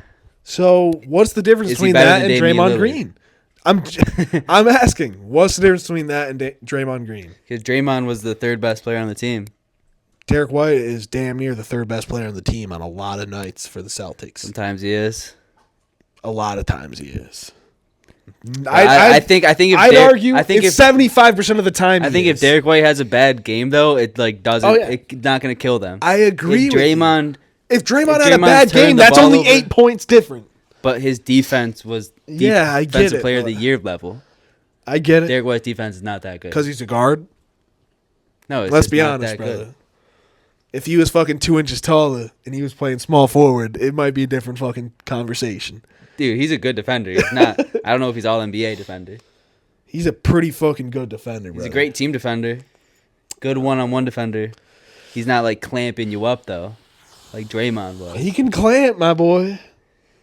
So what's the difference Is he between better that than and Damian Draymond Lillard? Green? I'm asking, what's the difference between that and Draymond Green? Because Draymond was the third best player on the team. Derek White is damn near the third best player on the team on a lot of nights for the Celtics. Sometimes he is. A lot of times he is. I think if I'd Derek- argue I think it's if 75% of the time. I he think if is. Derek White has a bad game though, it like doesn't. Oh, yeah. It's not gonna kill them. I agree If with you. Draymond, If Draymond if had a Draymond's bad turned game, the that's ball only over- 8 points different. but his defense was Yeah, I get defensive it, player of but- the year level. I get it Derek White's defense is not that good. because he's a guard. No, it's Let's just be not honest, that brother. good. If he was fucking 2 inches taller and he was playing small forward, it might be a different fucking conversation. Dude, he's a good defender. He's not. I don't know if he's all NBA defender. He's a pretty fucking good defender, bro. He's a great team defender. Good one-on-one defender. He's not like clamping you up though, like Draymond was. He can clamp, my boy.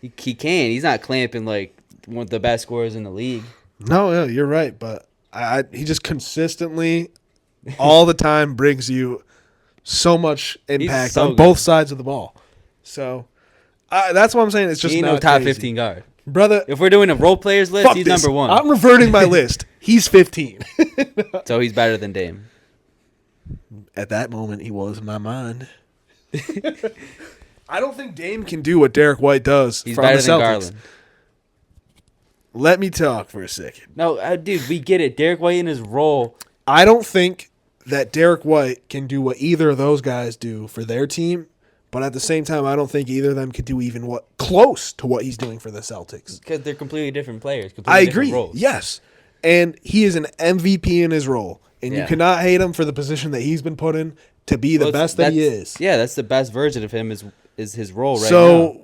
He can. He's not clamping like one of the best scorers in the league. No, you're right, but he just consistently, all the time, brings you so much impact so on good. both sides of the ball. So that's what I'm saying. It's just He ain't not no top crazy. 15 guard. Brother. If we're doing a role players list, Fuck he's this. number one. I'm reverting my list. He's 15. So he's better than Dame. At that moment, he was in my mind. I don't think Dame can do what Derek White does He's from better the than Celtics. Garland. Let me talk for a second. No, dude, we get it. Derek White in his role. I don't think that Derek White can do what either of those guys do for their team, but at the same time, I don't think either of them could do even what close to what he's doing for the Celtics. Because they're completely different players. I Completely different agree. roles. Yes. And he is an MVP in his role. And you Yeah. cannot hate him for the position that he's been put in to be the Well, best that he that's- is. Yeah, that's the best version of him is his role right now. So,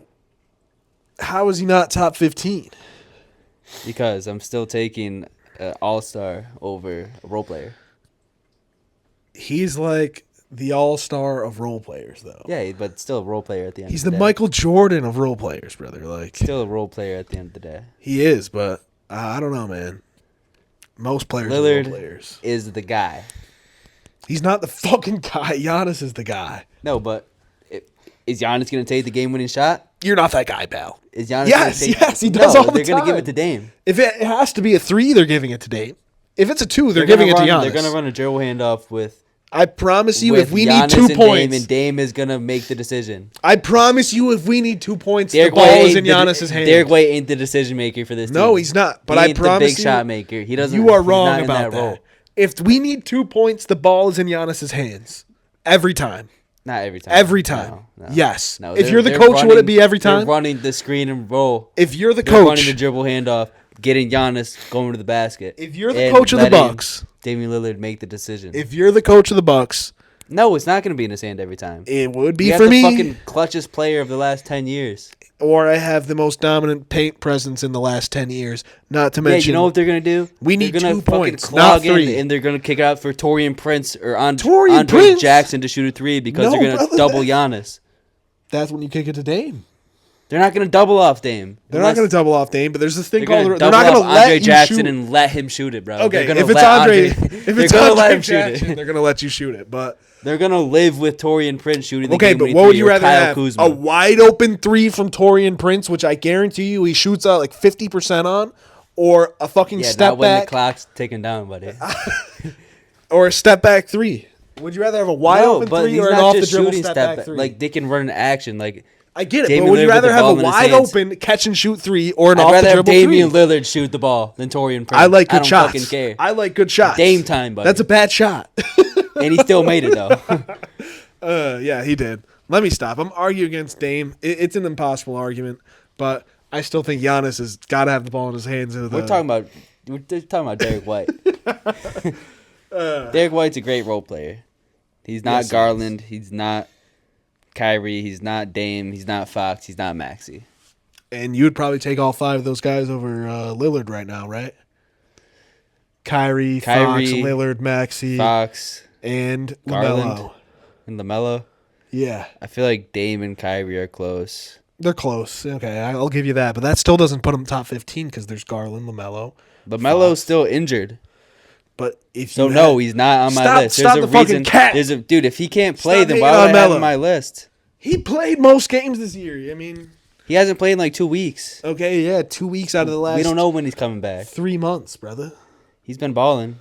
how is he not top 15? Because I'm still taking an all-star over a role player. He's like the all-star of role players, though. Yeah, but still a role player at the end He's of the the day. Michael Jordan of role players, brother. Like Still a role player at the end of the day. he is, but I don't know, man. Most players are Lillard role players. is the guy. He's not the fucking guy. Giannis is the guy. No, but is Giannis going to take the game-winning shot? You're not that guy, pal. Is Giannis Yes, gonna take, yes, he does no, all the they're gonna give time. it to Dame. If it has to be a 3, they're giving it to Dame. If it's a 2, they're giving it to Giannis. They're going to run a dribble handoff with I promise you, with if we Giannis need 2 and points, Dame, and Dame is going to make the decision. I promise you, if we need 2 points, Derek the ball White is ain't in Giannis's hands. Derek White ain't the decision maker for this team. No, he's not. But he I ain't promise the big you, shot maker. He doesn't. you are he's wrong not in about that. role. If we need 2 points, the ball is in Giannis's hands every time. Not every time. Every time. No. Yes. No, If you're the they're coach, would it running- be every They're time? running the screen and roll. If you're the They're running coach, the dribble handoff, getting Giannis going to the basket. if you're the and coach of the letting Bucks, Damian Lillard make the decision. if you're the coach of the Bucks, No, it's not going to be in his hand every time. it would be You have for the me. fucking clutchest player of the last 10 years. Or I have the most dominant paint presence in the last 10 years. Not to Yeah, mention, you know what they're going to do? We need they're gonna 2 fucking points, clog not 3. in, and they're going to kick it out for Torian Prince or Torian Andre Prince? Jackson to shoot a 3 because No, they're going to brother, double Giannis. that's when you kick it to Dame. They're not going to double off Dame. They're not going to double off Dame, but there's this thing They're called going to they're double not going off to let Andre you Jackson shoot. and let him shoot it, bro. Okay, They're gonna if it's let Andre, Andre, if they're it's gonna Andre let him shoot Jackson, it. they're going to let you shoot it. But They're going to live with Torian Prince shooting the okay, game but winning what would three, you or rather Kyle have? Kuzma. A wide open 3 from Torian Prince, which I guarantee you he shoots out like 50% on, or a fucking Yeah, step not when the back, clock's ticking down, buddy. or a step back 3? Would you rather have a wide No, open but 3 he's or an not off the just dribble shooting step step back 3? Like they can run an action. Like I get it, Damian but would you Lillard with rather the have a ball in his wide hands. open catch and shoot 3 or an I'd off the rather have dribble Damian 3? Lillard shoot the ball than Torian Prince. I like good don't shots. fucking care. I like good shots. Dame time, buddy. That's a bad shot. And he still made it though. Yeah, he did. Let me stop. I'm arguing against Dame. It's an impossible argument, but I still think Giannis has got to have the ball in his hands. We're talking about Derek White. Derek White's a great role player. He's not Yes, he Garland. He's not Kyrie. He's not Dame. He's not Fox. He's not Maxey. And you would probably take all 5 of those guys over Lillard right now, right? Kyrie, Fox, Lillard, Maxey, Fox, and Garland, LaMelo. and LaMelo. Yeah. I feel like Dame and Kyrie are close. They're close. Okay, I'll give you that. But that still doesn't put them top 15 because there's Garland, LaMelo. LaMelo's still injured. But if So you no, he's not on my list. Stop the fucking cat. Dude, if he can't play, Stop then hating why would on I have him Melo. on my list? He played most games this year. I mean, He hasn't played in like 2 weeks. okay, yeah, 2 weeks out of the last We don't know when he's coming back. 3 months, brother. He's been balling.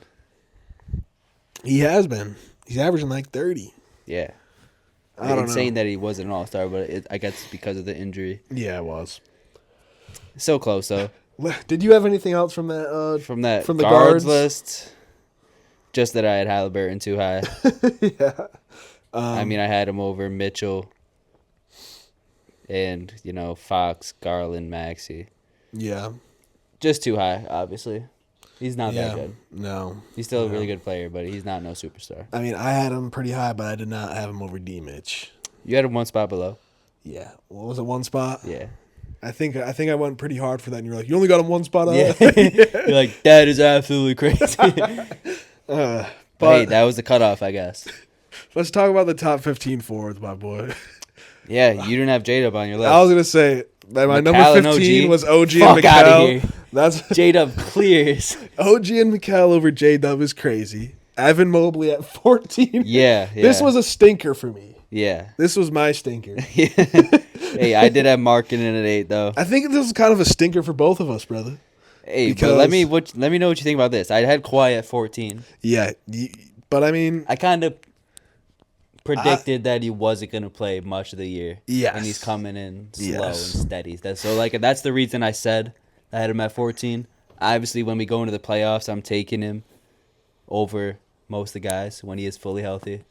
He has been. He's averaging like 30. Yeah. I don't It's know. saying that he wasn't an all-star, but I guess it's because of the injury. Yeah, it was. So close, though. Did you have anything else from that? From that From the guards guards? list, just that I had Halliburton too high. Yeah. I mean, I had him over Mitchell and, Fox, Garland, Maxey. Yeah. Just too high, obviously. He's not that good. No. He's still a really good player, but he's not no superstar. I mean, I had him pretty high, but I did not have him over D-Mitch. You had him one spot below. Yeah. What was it, 1 spot? Yeah. I think I went pretty hard for that, and you were like, you only got him 1 spot on. Yeah. You're like, that is absolutely crazy. But But hey, that was the cutoff, I guess. let's talk about the top 15 forwards, my boy. Yeah, you didn't have J-Dub on your list. I was going to say, that my McCall number and 15 OG? was OG Fuck and outta McCall. here. That's J-Dub clears. OG and McCall over J-Dub is crazy. Evan Mobley at 14. Yeah. This was a stinker for me. Yeah. This was my stinker. Hey, I did have Markin in at 8, though. I think this is kind of a stinker for both of us, brother. Hey, because- but let me know what you think about this. I had Kawhi at 14. Yeah, but I mean, I kind of predicted that he wasn't going to play much of the year. Yes. And he's coming in slow Yes. and steady. That's the reason I said I had him at 14. Obviously, when we go into the playoffs, I'm taking him over most of the guys when he is fully healthy.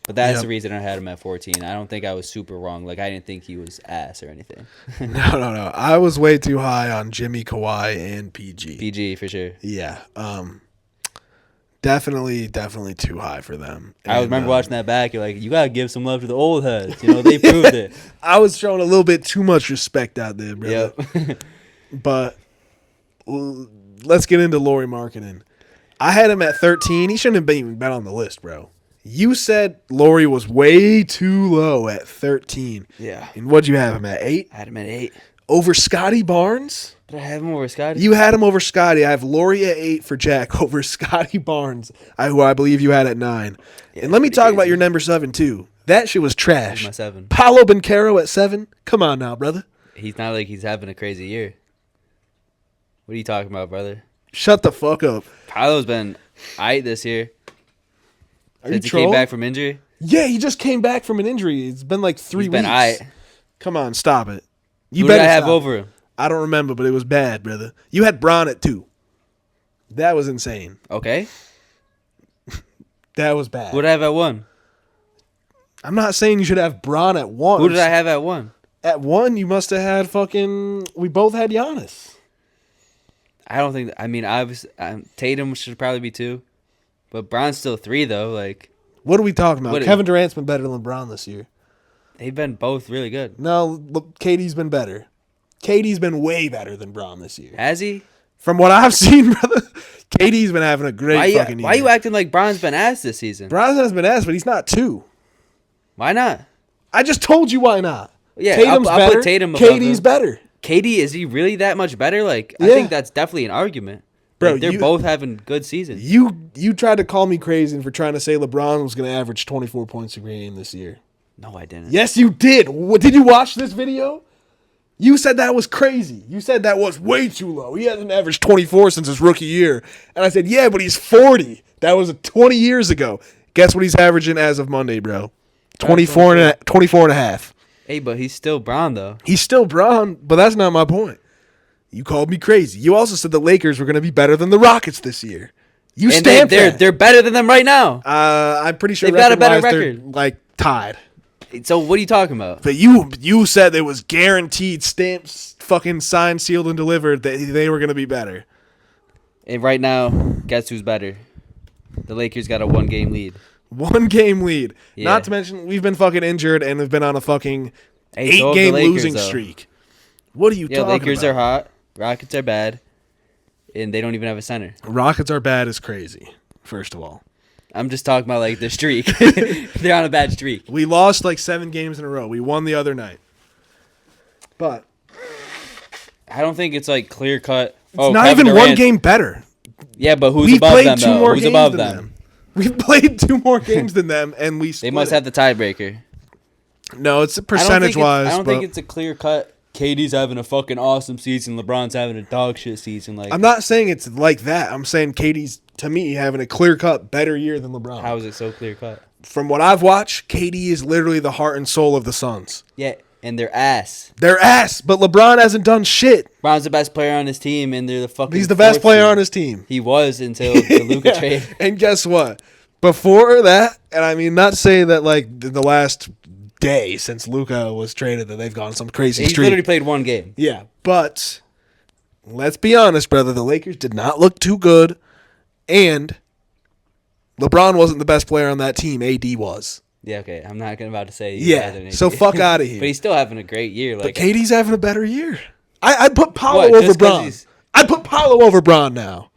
But that's Yep. the reason I had him at 14. I don't think I was super wrong. Like, I didn't think he was ass or anything. no. I was way too high on Jimmy, Kawhi, and PG. PG, for sure. Yeah, definitely too high for them. I And, remember watching that back. You're like, you got to give some love to the old heads. They proved it. I was showing a little bit too much respect out there, brother. Yep. But let's get into Lauri Markkanen. I had him at 13. He shouldn't have even been on the list, bro. You said Lauri was way too low at 13. Yeah. And what'd you have him at, 8? I had him at 8. Over Scotty Barnes? Did I have him over Scotty? You had him over Scotty. I have Lauri at 8 for Jack over Scotty Barnes, who I believe you had at 9. Yeah, and let me pretty talk about crazy. your number 7, too. That shit was trash. My 7. Paolo Banchero at 7? Come on now, brother. He's not like he's having a crazy year. What are you talking about, brother? Shut the fuck up. Paolo's been aight this year. Are you Since he came trolling? back from injury. Yeah, he just came back from an injury. It's been like 3 He's weeks. been aight. Come on, stop it. You Who did I better have stop over it. him? I don't remember, but it was bad, brother. You had Braun at 2. That was insane. Okay. That was bad. Who did I have at 1? I'm not saying you should have Braun at 1. Who did I have at 1? At 1, you must have had fucking... We both had Giannis. I don't think... I mean, obviously, Tatum should probably be 2. But Brown's still 3, though. Like, What are we talking about? What- Kevin Durant's been better than Braun this year. they've been both really good. No, look, KD's been better. KD's been way better than Braun this year. Has he? From what I've seen, brother, KD's been having a great fucking year. Why you acting like Brown's been ass this season? Braun has been asked, but he's not 2. Why not? I just told you why not. Yeah, Tatum's I'll better. put Tatum above KD's him. better. KD, is he really that much better? Like, I Yeah. think that's definitely an argument. Bro, Like, they're you- both having good seasons. You tried to call me crazy for trying to say LeBron was going to average 24 points a game this year. No, I didn't. Yes, you did. Did you watch this video? You said that was crazy. You said that was way too low. He hasn't averaged 24 since his rookie year. And I said, yeah, but he's 40. That was 20 years ago. Guess what he's averaging as of Monday, bro? 24 and a half. Hey, but he's still Brown, though. He's still Braun, but that's not my point. You called me crazy. You also said the Lakers were going to be better than the Rockets this year. You And stand they're better than them right now. I'm pretty sure They've got a better record-wise, record. they're, like, tied. So what are you talking about? But you said it was guaranteed, stamps, fucking signed, sealed, and delivered that they were going to be better. And right now, guess who's better? The Lakers got a 1-game lead. 1 game lead. Yeah. Not to mention we've been fucking injured and have been on a fucking Hey, so have the 8-game Lakers, losing though. streak. What are you Yeah, talking Lakers about? are hot. Rockets are bad. And they don't even have a center. Rockets are bad as crazy, first of all. I'm just talking about, like, the streak. They're on a bad streak. We lost like 7 games in a row. We won the other night. But I don't think it's, like, clear-cut. it's not even one game better. Yeah, but who's We've above played them, 2 though? more Who's games above than them? them. We've played 2 more games than them, and we They split must it. have the tiebreaker. No, it's I don't percentage-wise. think it's a clear-cut. KD's having a fucking awesome season. LeBron's having a dog shit season. Like, I'm not saying it's like that. I'm saying KD's, to me, having a clear-cut better year than LeBron. how is it so clear-cut? From what I've watched, KD is literally the heart and soul of the Suns. Yeah, and they're ass. They're ass, but LeBron hasn't done shit. LeBron's the best player on his team, and they're the fucking. He's the best 4th player seed. on his team. He was until the Luka Yeah. trade. And guess what? Before that, and I mean, not to say that like the last day since Luka was traded that they've gone some crazy He's streak. literally played 1 game. Yeah, but let's be honest, brother. The Lakers did not look too good, and LeBron wasn't the best player on that team. AD was. Yeah, okay. I'm not gonna about to say. he's better Yeah, than so AD. fuck out of here. But he's still having a great year. But Like, KD's having a better year. I'd put Paolo What, over just 'cause Bron. he's- I'd put Paolo over Bron now.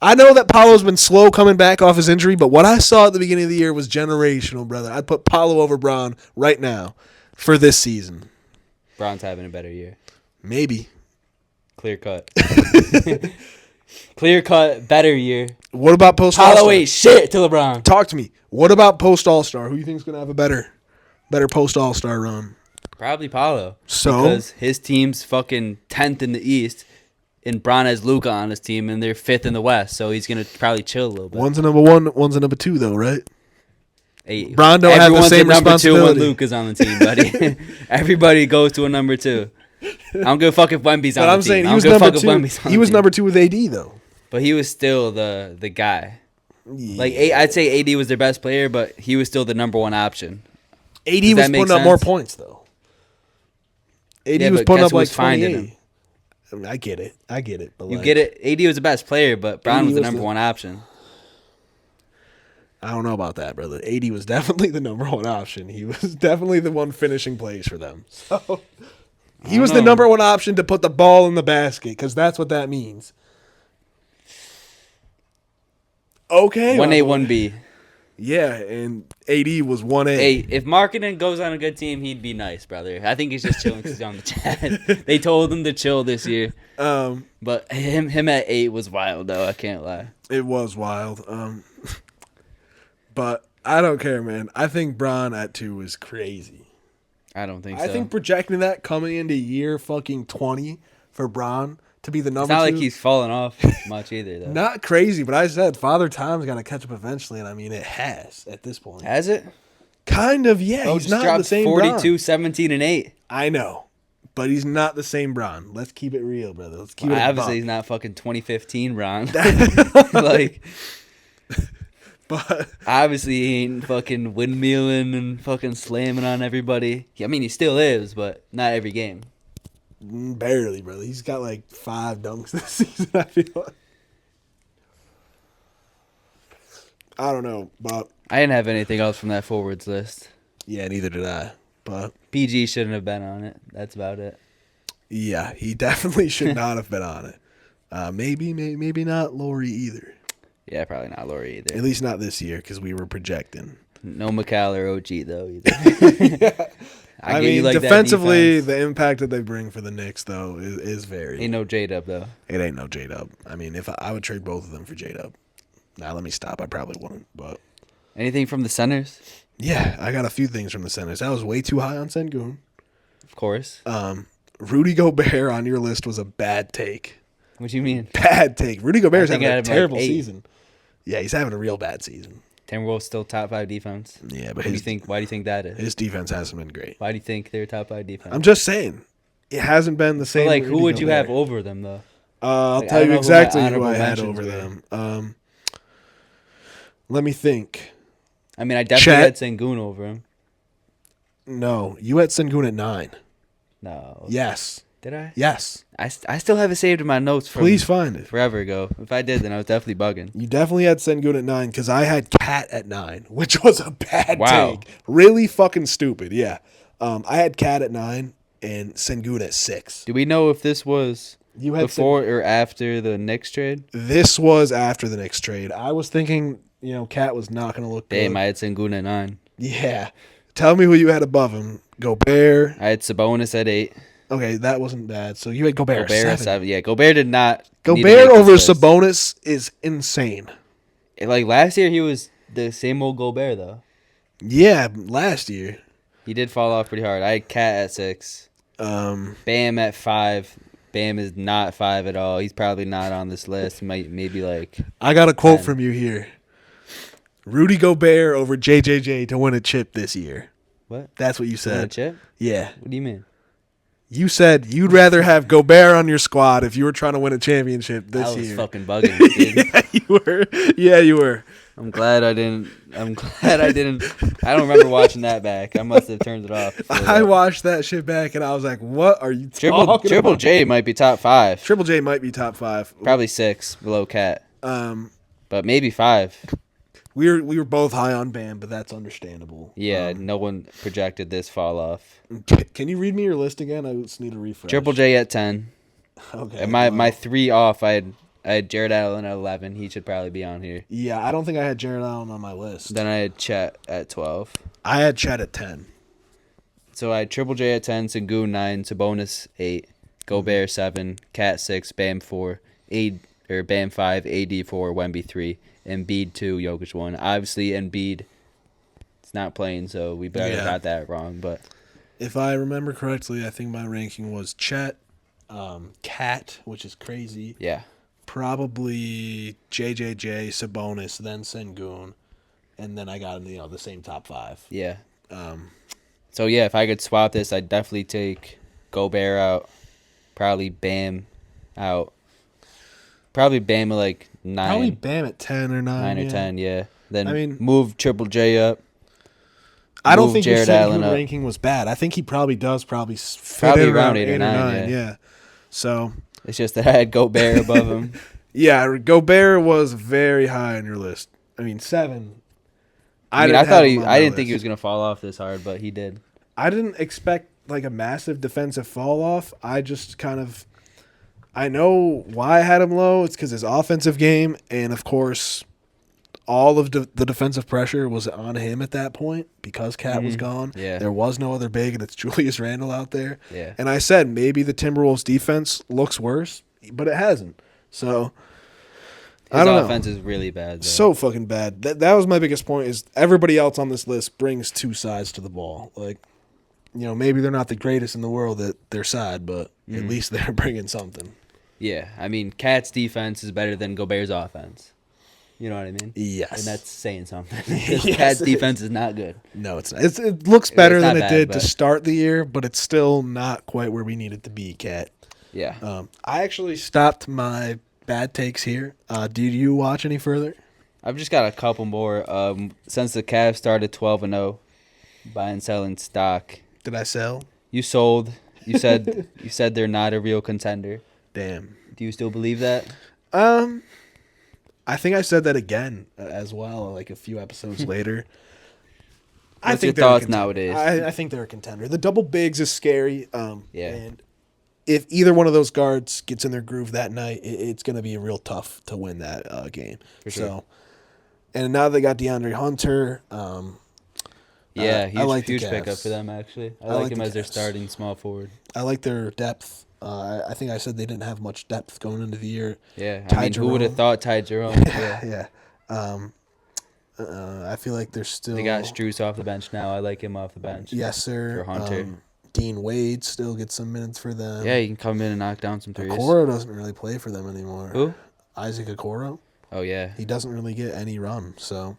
I know that Paolo's been slow coming back off his injury, but what I saw at the beginning of the year was generational, brother. I'd put Paolo over Bron right now for this season. Bron's having a better year. Maybe. Clear cut. Clear cut, better year. What about post Paolo All-Star? ain't shit to LeBron. Talk to me. What about post All-Star? Who do you think's going to have a better post All-Star run? Probably Paolo. So? Because his team's fucking 10th in the East, and Bron has Luka on his team, and they're 5th in the West, so he's going to probably chill a little bit. One's a number 1, one's a number 2, though, right? Hey, Bron don't have the everyone's same a number 2 responsibility. when Luka's on the team, buddy. Everybody goes to a number 2. I don't give a fuck if Wemby's on But the I'm team. saying I he don't was give a number fuck if 2. Wemby's on He the was team. number 2 with AD, though. But he was still the guy. Yeah. Like, I'd say AD was their best player, but he was still the number 1 option. AD Does was that make putting up more sense? points, though. AD Yeah, was but putting guess up who like was finding 28. him? I mean, I get it. But You like, get it? AD was the best player, but Bron AD was the was number the- 1 option. I don't know about that, brother. AD was definitely the number 1 option. He was definitely the one finishing plays for them. So he don't was the know. number 1 option to put the ball in the basket because that's what that means. Okay. 1A, my boy. 1B. Yeah, and AD was 1A. Hey, if Markkinen goes on a good team, he'd be nice, brother. I think he's just chilling because he's on the chat. They told him to chill this year. But him at 8 was wild, though. I can't lie. It was wild. But I don't care, man. I think Bron at 2 is crazy. I don't think so. I think projecting that coming into year fucking 20 for Bron to be the number it's not 2. like he's fallen off much either, though. Not crazy, but I said Father Time's got to catch up eventually, and I mean, it has at this point. Has it? Kind of, yeah. Oh, He's just not dropped the same 42, Bron. 17, and 8. I know, but he's not the same Bron. Let's keep it real, brother. Let's keep it a Obviously, buck. he's not fucking 2015 Bron. Like, But obviously, he ain't fucking windmilling and fucking slamming on everybody. I mean, he still is, but not every game. barely, brother. He's got like 5 dunks this season, I feel like. I don't know, but I didn't have anything else from that forwards list. yeah, neither did I. But PG shouldn't have been on it. That's about it. yeah, he definitely should not have been on it. Maybe not Laurie either. Yeah, probably not Laurie either. At least not this year because we were projecting. No McCall or OG though either. I get you mean, like that defensively, defense. the impact that they bring for the Knicks though is very. Ain't no J-Dub though. It ain't no J-Dub. I mean, if I would trade both of them for J-Dub. Now let me stop. I probably wouldn't, but Anything from the centers? yeah, I got a few things from the centers. I was way too high on Sengun. Of course. Rudy Gobert on your list was a bad take. What do you mean? Bad take. Rudy Gobert's I think having I a had him, like, terrible 8. season. Yeah, he's having a real bad season. Timberwolves still top 5 defense. Yeah, but What do you think? Why do you think that is? his defense hasn't been great. Why do you think they're top 5 defense? I'm just saying, it hasn't been the So, same. like, who Rudy would you have Gobert. over them though? I'll Like, I tell don't you know exactly who who my I had honorable over mentions them. Let me think. I mean, I definitely Chet. had Sengun over him. No, you had Sengun at 9. No. Yes. Did I? Yes. I still have it saved in my notes from Please find it. forever ago. If I did, then I was definitely bugging. You definitely had Sengun at 9 because I had Cat at 9, which was a bad Wow. take. Really fucking stupid. Yeah. I had Cat at 9 and Sengun at 6. Do we know if this was You had before or after the Knicks trade? This was after the Knicks trade. I was thinking, Cat was not going to look Damn, good. I had Sengun at 9. Yeah. Tell me who you had above him. Gobert. I had Sabonis at 8. Okay, that wasn't bad. So you had Gobert, Gobert at at 7. 7. Yeah, Gobert did not. need to Gobert make over this list. Sabonis is insane. Like last year, he was the same old Gobert though. Yeah, last year. He did fall off pretty hard. I had Cat at 6. Bam at 5. Bam is not 5 at all. He's probably not on this list. Maybe like I got a quote 10. from you here. Rudy Gobert over JJJ to win a chip this year. What? That's what you You want a said. chip? Yeah. What do you mean? You said you'd rather have Gobert on your squad if you were trying to win a championship this I was year. fucking bugging, dude. Yeah, you were. Yeah, you were. I'm glad I didn't. I don't remember watching that back. I must have turned it off. before I that. watched that shit back and I was like, what are you Triple talking Triple about? J might be top 5. Triple J might be top 5. Probably 6 below Cat, Um, but maybe 5. we were both high on Bam, but that's understandable. Yeah, no one projected this fall off. Can you read me your list again? I just need a refresh. Triple J at 10. Okay. And my wow. 3 off, I had Jared Allen at 11. He should probably be on here. Yeah, I don't think I had Jared Allen on my list. Then I had Chet at 12. I had Chet at 10. So I had Triple J at 10, Sengun 9, Sabonis 8, Gobert 7, Cat 6, Bam 4, Bam 5, AD 4, Wemby 3, Embiid 2, Jokic 1. Obviously, Embiid is not playing, so we better Yeah. got that wrong. But If I remember correctly, I think my ranking was Chet, Cat, which is crazy. yeah, Probably JJJ, Sabonis, then Sengun, and then I got the same top 5. yeah. Um, So yeah, if I could swap this, I'd definitely take Gobert out, probably Bam out, probably Bam at like 9. probably Bam at 10 or 9. 9 or yeah. 10, yeah. Then I mean- move Triple J up. I don't Move think Jared your Allen Sengun up. ranking was bad. I think he probably does fit Probably in around 8 or 9, yeah. So, It's just that I had Gobert above him. yeah, Gobert was very high on your list. I mean, 7. I didn't have him on my I didn't think he list. was gonna fall off this hard, but he did. I didn't expect like a massive defensive fall off. I just I know why I had him low. It's because his offensive game, and of course, all of the defensive pressure was on him at that point because Cat was gone. Yeah. There was no other big, and it's Julius Randle out there. Yeah. And I said maybe the Timberwolves defense looks worse, but it hasn't. So I His don't offense know. is really bad. Though. So fucking bad. That was my biggest point. Is everybody else on this list brings 2 sides to the ball. Like, maybe they're not the greatest in the world at their side, but at least they're bringing something. yeah, I mean, Cat's defense is better than Gobert's offense. You know what I mean? Yes. And that's saying something. Yes, Cat's it defense is not good. No, it's not. It looks better It's than not it bad, did to but- start the year, but it's still not quite where we need it to be, Cat. Yeah. I actually stopped my bad takes here. Did you watch any further? I've just got a couple more. Since the Cavs started 12-0, buying and selling stock. Did I sell? You sold. You said they're not a real contender. Damn. Do you still believe that? I think I said that again as well, like a few episodes later. What's your they're a thoughts contender. nowadays? I think they're a contender. The double bigs is scary. Yeah. And if either one of those guards gets in their groove that night, it's going to be real tough to win that game. For sure. So, and now they got DeAndre Hunter. Yeah, I like the huge Cavs. pickup for them, actually. I like like him the as their Cavs. starting small forward. I like their depth. I think I said they didn't have much depth going into the year. Yeah, Ty I mean, who would have Jerome. thought Ty Jerome? Yeah. Yeah. I feel like they're still. They got Strus off the bench now. I like him off the bench. Yes, sir. For Hunter. Dean Wade still gets some minutes for them. Yeah, he can come in and knock down some threes. Okoro doesn't really play for them anymore. Who? Isaac Okoro. Oh, yeah. He doesn't really get any run, so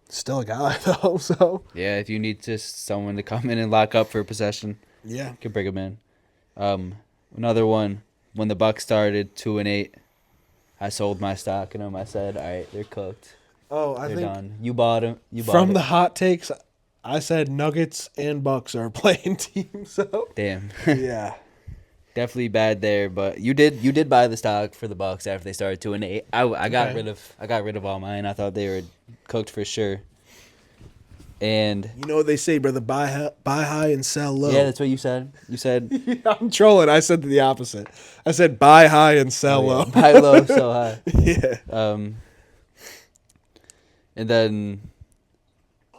still a guy though. So Yeah, if you need just someone to come in and lock up for a possession, yeah, you can bring him in. Another one, when the Bucks started 2-8, I sold my stock in them. I said, all right, they're cooked. Oh, I They're think done. You bought them. You bought from it. the hot takes, I said Nuggets and Bucks are playing teams. So Damn. yeah, Definitely bad there, but you did buy the stock for the Bucks after they started 2-8. I got Okay. rid of all mine. I thought they were cooked for sure. And You know what they say, brother? Buy high and sell low. yeah, that's what you said. You said I'm trolling. I said the opposite. I said buy high and sell low. buy low, sell high. Yeah. And then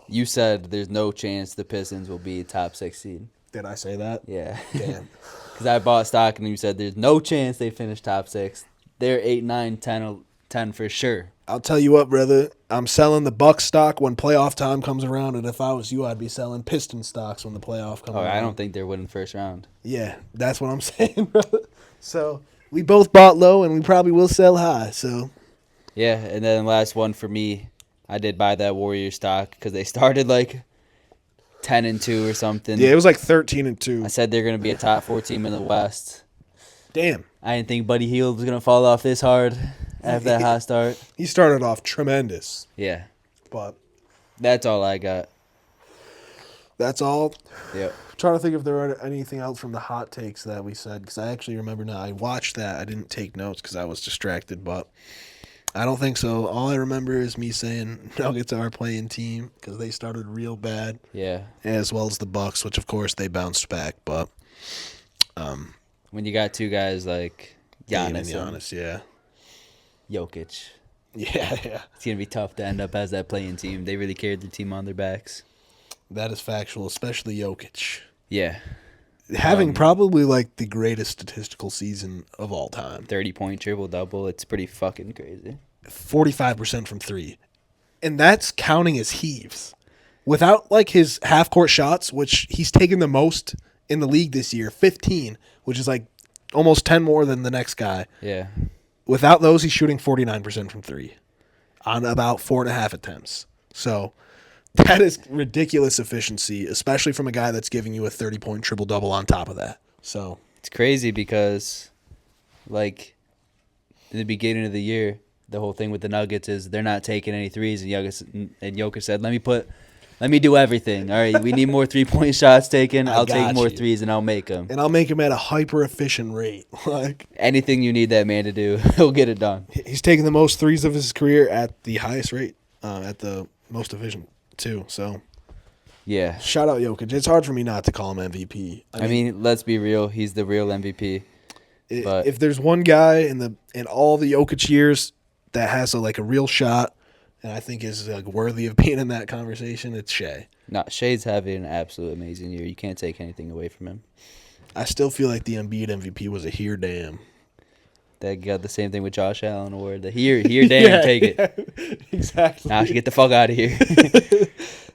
you said there's no chance the Pistons will be top 6 seed. Did I say that? Yeah. Damn. Because I bought stock and you said there's no chance they finish top 6. They're 8, 9, 10 for sure. I'll tell you what, brother. I'm selling the Bucks stock when playoff time comes around, and if I was you, I'd be selling Piston stocks when the playoff comes Oh, around. I don't think they're winning first round. Yeah, that's what I'm saying, brother. So we both bought low, and we probably will sell high. So Yeah, and then last one for me, I did buy that Warriors stock because they started like 10-2 or something. yeah, it was like 13-2. I said they're going to be a top 4 team in the West. Damn, I didn't think Buddy Hield was going to fall off this hard after that hot start. he started off tremendous, Yeah, but that's all I got. that's all. Yep. I'm trying to think if there were anything else from the hot takes that we said, because I actually remember now. I watched that. I didn't take notes because I was distracted, but I don't think so. All I remember is me saying Nuggets are our playing team because they started real bad, Yeah. as well as the Bucks, which of course they bounced back. But When you got two guys like Dame and Giannis and Giannis, yeah, Jokic, yeah, it's going to be tough to end up as that playing team. They really carried their team on their backs. that is factual, especially Jokic Yeah. having probably like the greatest statistical season of all time. 30-point triple-double. It's pretty fucking crazy. 45% from three. And that's counting his heaves. Without like his half court shots, which he's taken the most in the league this year, 15, which is like almost 10 more than the next guy. Yeah. Without those, he's shooting 49% from three on about 4.5 attempts. So that is ridiculous efficiency, especially from a guy that's giving you a 30-point triple-double on top of that. So It's crazy because, like, in the beginning of the year, the whole thing with the Nuggets is they're not taking any threes, and Jokic said, let me do everything. All right, we need more 3-point shots taken. I'll take got more you. threes, and I'll make them. and I'll make him at a hyper-efficient rate. Like Anything you need that man to do, he'll get it done. he's taking the most threes of his career at the highest rate, at the most efficient too. So Yeah. shout out Jokic. It's hard for me not to call him MVP. I mean, let's be real. He's the real MVP. but- if there's one guy in all the Jokic years that has a real shot, and I think is like worthy of being in that conversation, it's Shea. No, Shea's having an absolute amazing year. You can't take anything away from him. I still feel like the Embiid MVP was a here damn. That got the same thing with Josh Allen award. The here damn, take it. Exactly. Now get the fuck out of here.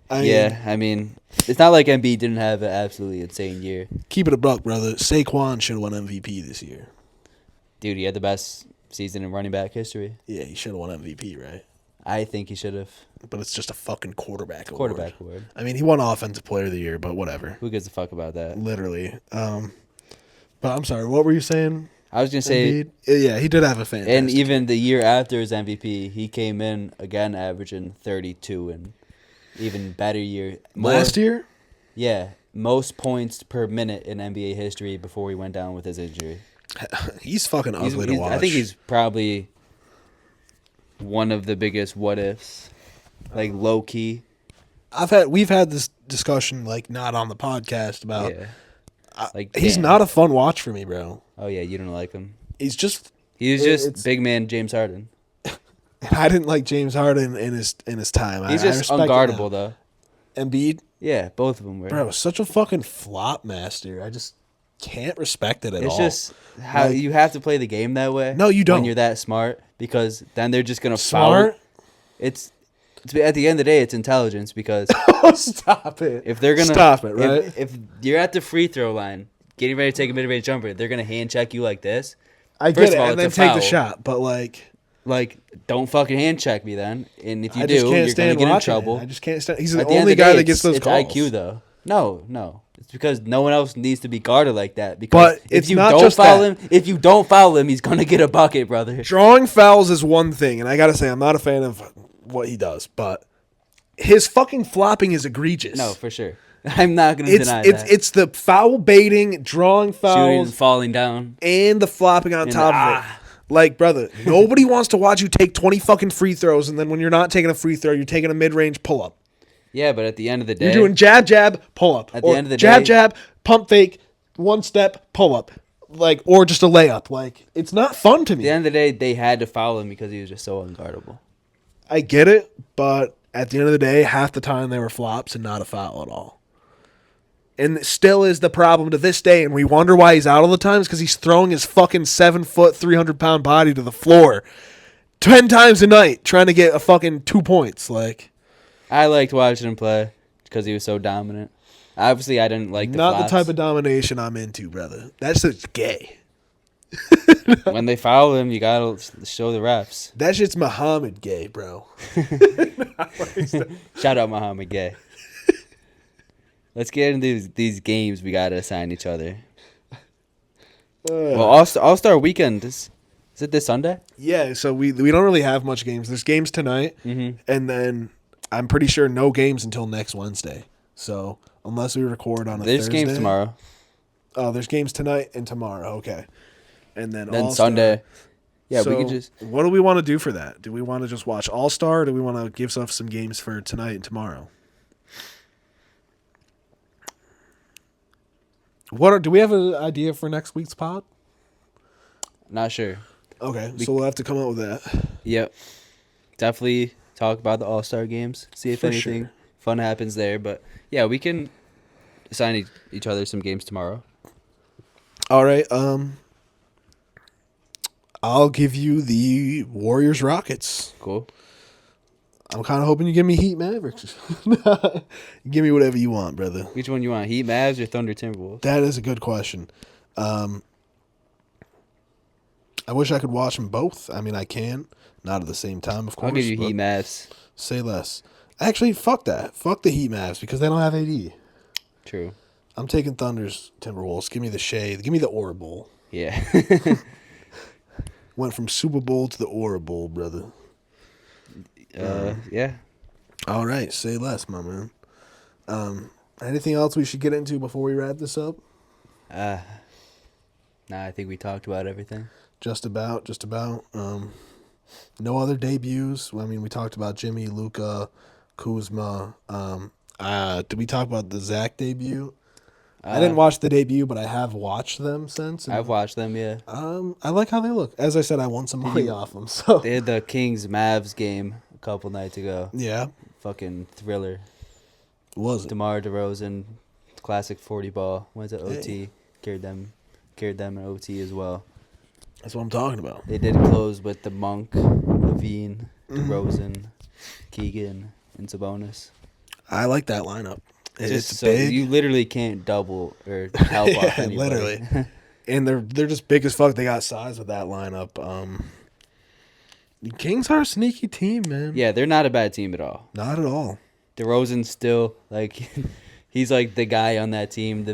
I mean, it's not like Embiid didn't have an absolutely insane year. Keep it a buck, brother. Saquon should have won MVP this year. Dude, he had the best season in running back history. Yeah, he should have won MVP, right? I think he should have. But it's just a fucking quarterback award. Quarterback award. I mean, he won Offensive Player of the Year, but whatever. Who gives a fuck about that? Literally. But I'm sorry, what were you saying? I was going to say, Embiid? Yeah, he did have a fantastic. and even the year after his MVP, he came in again averaging 32 and even better year. Last year? Yeah, most points per minute in NBA history before he went down with his injury. He's fucking ugly to watch. I think he's probably one of the biggest what ifs, like low key. We've had this discussion not on the podcast about he's damn. not a fun watch for me, bro. Oh yeah, you don't like him. He's just He's just big man James Harden. I didn't like James Harden in his time. He's I just respect it unguardable now. though. Embiid, Yeah, both of them were. bro, such a fucking flop master. I just can't respect it at all. It's just how Like- you have to play the game that way. No, you don't. When you're that smart, because then they're just gonna foul. Smart. It's at the end of the day, it's intelligence because Stop it. if they're gonna Stop it, right? if you're at the free throw line, getting ready to take a mid-range jumper, they're gonna hand check you like this. I First get it, of all, and then it's a take the foul. shot, but Like, don't fucking hand check me then. And if you I do, just can't you're gonna stand get in watching it. trouble. I just can't stand. He's the At the end only of the guy day, that gets those it's calls. IQ though. No, it's because no one else needs to be guarded like that. Because But if it's you not don't just foul that. him, if you don't foul him, he's gonna get a bucket, brother. Drawing fouls is one thing, and I gotta say I'm not a fan of what he does, but his fucking flopping is egregious. No, for sure. I'm not gonna deny that. It's the foul baiting, drawing Shooting fouls, and falling down. and the flopping on And top of it. Like, brother, nobody wants to watch you take 20 fucking free throws, and then when you're not taking a free throw, you're taking a mid-range pull-up. Yeah, but at the end of the day, You're doing jab, jab, pull-up. At the end of the jab, day- jab, pump fake, one step, pull-up. Like, or just a layup. Like, it's not fun to at me. the end of the day, they had to foul him because he was just so unguardable. I get it, but at the end of the day, half the time they were flops and not a foul at all. And it still is the problem to this day, and we wonder why he's out all the time, is because he's throwing his fucking 7-foot, 300-pound body to the floor 10 times a night trying to get a fucking 2 points. Like, I liked watching him play because he was so dominant. Obviously, I didn't like the not flops. the type of domination I'm into, brother. That's just gay. When they foul him, you gotta show the refs. That shit's Muhammad gay, bro. Shout out Muhammad Gay. Let's get into these games we gotta assign each other. Well, All-Star Weekend is it this Sunday? Yeah, so we don't really have much games. There's games tonight, and then I'm pretty sure no games until next Wednesday. So unless we record on a There's Thursday. games tomorrow. Oh, there's games tonight and tomorrow. Okay, and then Then All-Star. Sunday. Yeah, So we could just. What do we want to do for that? Do we want to just watch All Star? Or do we want to give stuff some games for tonight and tomorrow? Do we have an idea for next week's pod? Not sure. Okay, so we'll have to come up with that. Yep. Definitely talk about the All-Star games. See if For anything sure. fun happens there. But yeah, we can assign each other some games tomorrow. All right. I'll give you the Warriors Rockets. Cool. I'm kind of hoping you give me Heat Mavericks. Give me whatever you want, brother. Which one you want? Heat Mavs or Thunder Timberwolves? That is a good question. I wish I could watch them both. I mean, I can. Not at the same time, of course. I'll give you but Heat Mavs. Say less. Actually, fuck that. Fuck the Heat Mavs because they don't have AD. True. I'm taking Thunder's Timberwolves. Give me the shade. Give me the Aura Bowl. Yeah. Went from Super Bowl to the Aura Bowl, brother. Yeah. All right. Say less, my man. Anything else we should get into before we wrap this up? Nah, I think we talked about everything. Just about. No other debuts. I mean, we talked about Jimmy, Luka, Kuzma. Did we talk about the Zach debut? I didn't watch the debut, but I have watched them since. I've watched them, yeah. I like how they look. As I said, I won some money off them. So They had the Kings-Mavs game a couple nights ago. yeah, Fucking thriller. was it? DeMar DeRozan, classic 40 ball. Went to OT. Hey. Carried them in OT as well. That's what I'm talking about. They did close with the Monk, Levine, DeRozan, Keegan, and Sabonis. I like that lineup. It's Just so big. you literally can't double or help off Yeah, anybody. literally. And they're just big as fuck. They got size with that lineup. The Kings are a sneaky team, man. Yeah, they're not a bad team at all. Not at all. DeRozan's still like he's like the guy on that team, the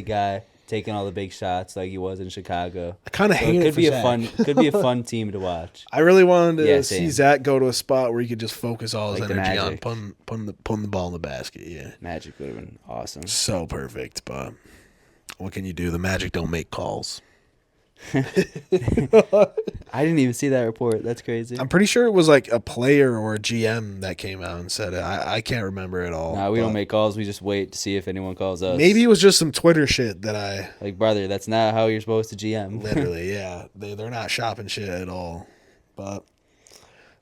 guy taking all the big shots like he was in Chicago. I kind of So hate it it could for be Zach. could be a fun team to watch. I really wanted to Yeah, see same. Zach go to a spot where he could just focus all his Like the energy on Magic. putting the ball in the basket. Yeah, Magic would have been awesome. so perfect. But what can you do? The Magic don't make calls. I didn't even see that report. That's crazy. I'm pretty sure it was like a player or a GM that came out and said it. I can't remember it all. Nah, we don't but make calls. We just wait to see if anyone calls us. Maybe it was just some Twitter shit that I Like, brother, that's not how you're supposed to GM. literally, yeah. They're not shopping shit at all. But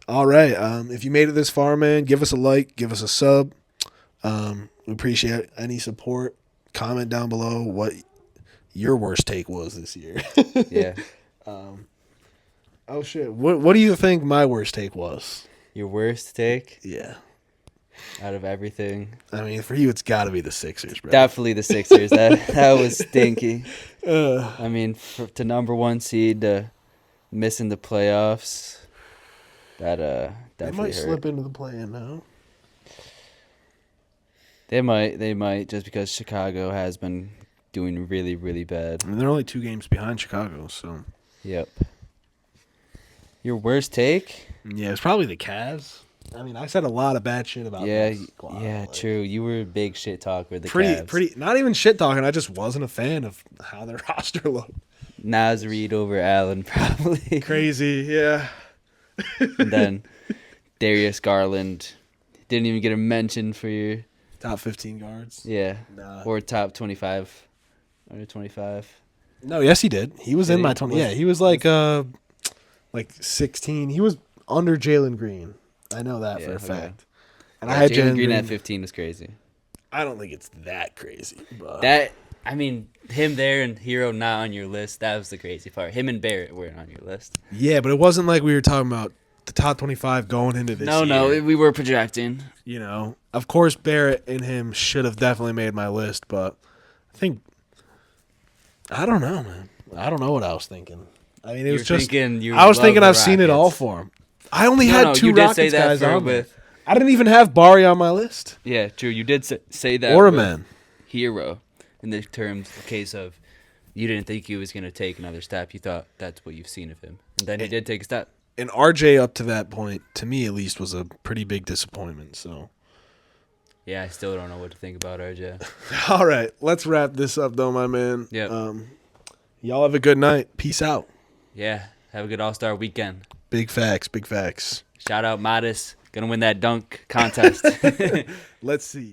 all right. If you made it this far, man, give us a like, give us a sub. We appreciate any support. Comment down below what your worst take was this year. Yeah. Oh shit. What do you think my worst take was? Your worst take Yeah. out of everything? I mean, for you, it's got to be the Sixers, bro. Definitely the Sixers. That was stinky. Uh, I mean, to number one seed to missing the playoffs, that they definitely might hurt. slip into the play-in now. They might just because Chicago has been doing really, really bad. I mean, they're only 2 games behind Chicago, so Yep. Your worst take? yeah, it's probably the Cavs. I mean, I said a lot of bad shit about Yeah, this squad. yeah, Like, true. You were a big shit talker. The Pretty, Cavs. pretty. Not even shit talking. I just wasn't a fan of how their roster looked. Nas Reed over Allen, probably. Crazy, yeah. And then Darius Garland didn't even get a mention for your Top 15 guards. Nah. or top 25 under 25. No, yes, he did. He was Did in he? my 20. Was- Yeah, he was like 16. He was under Jalen Green. I know that for a okay. fact. And Yeah, I had Jalen Green at 15 is crazy. I don't think it's that crazy. But Him there and Hero not on your list, that was the crazy part. Him and Barrett weren't on your list. yeah, but it wasn't like we were talking about the top 25 going into this year. We were projecting. You know, of course, Barrett and him should have definitely made my list, but I don't know, man. I don't know what I was thinking. I mean, it was just. I was thinking I've seen it all for him. I only had two you did Rockets say that guys for on there. with. I didn't even have Barry on my list. Yeah, true. You did say that. Or a with man. Hero, in the case of you didn't think he was going to take another step. You thought that's what you've seen of him. And then he did take a step. And RJ up to that point, to me at least, was a pretty big disappointment. So, Yeah, I still don't know what to think about RJ. all right, let's wrap this up, though, my man. Yep. Y'all have a good night. Peace out. Yeah, have a good All-Star weekend. Big facts. Big facts. Shout out Modest. Going to win that dunk contest. Let's see.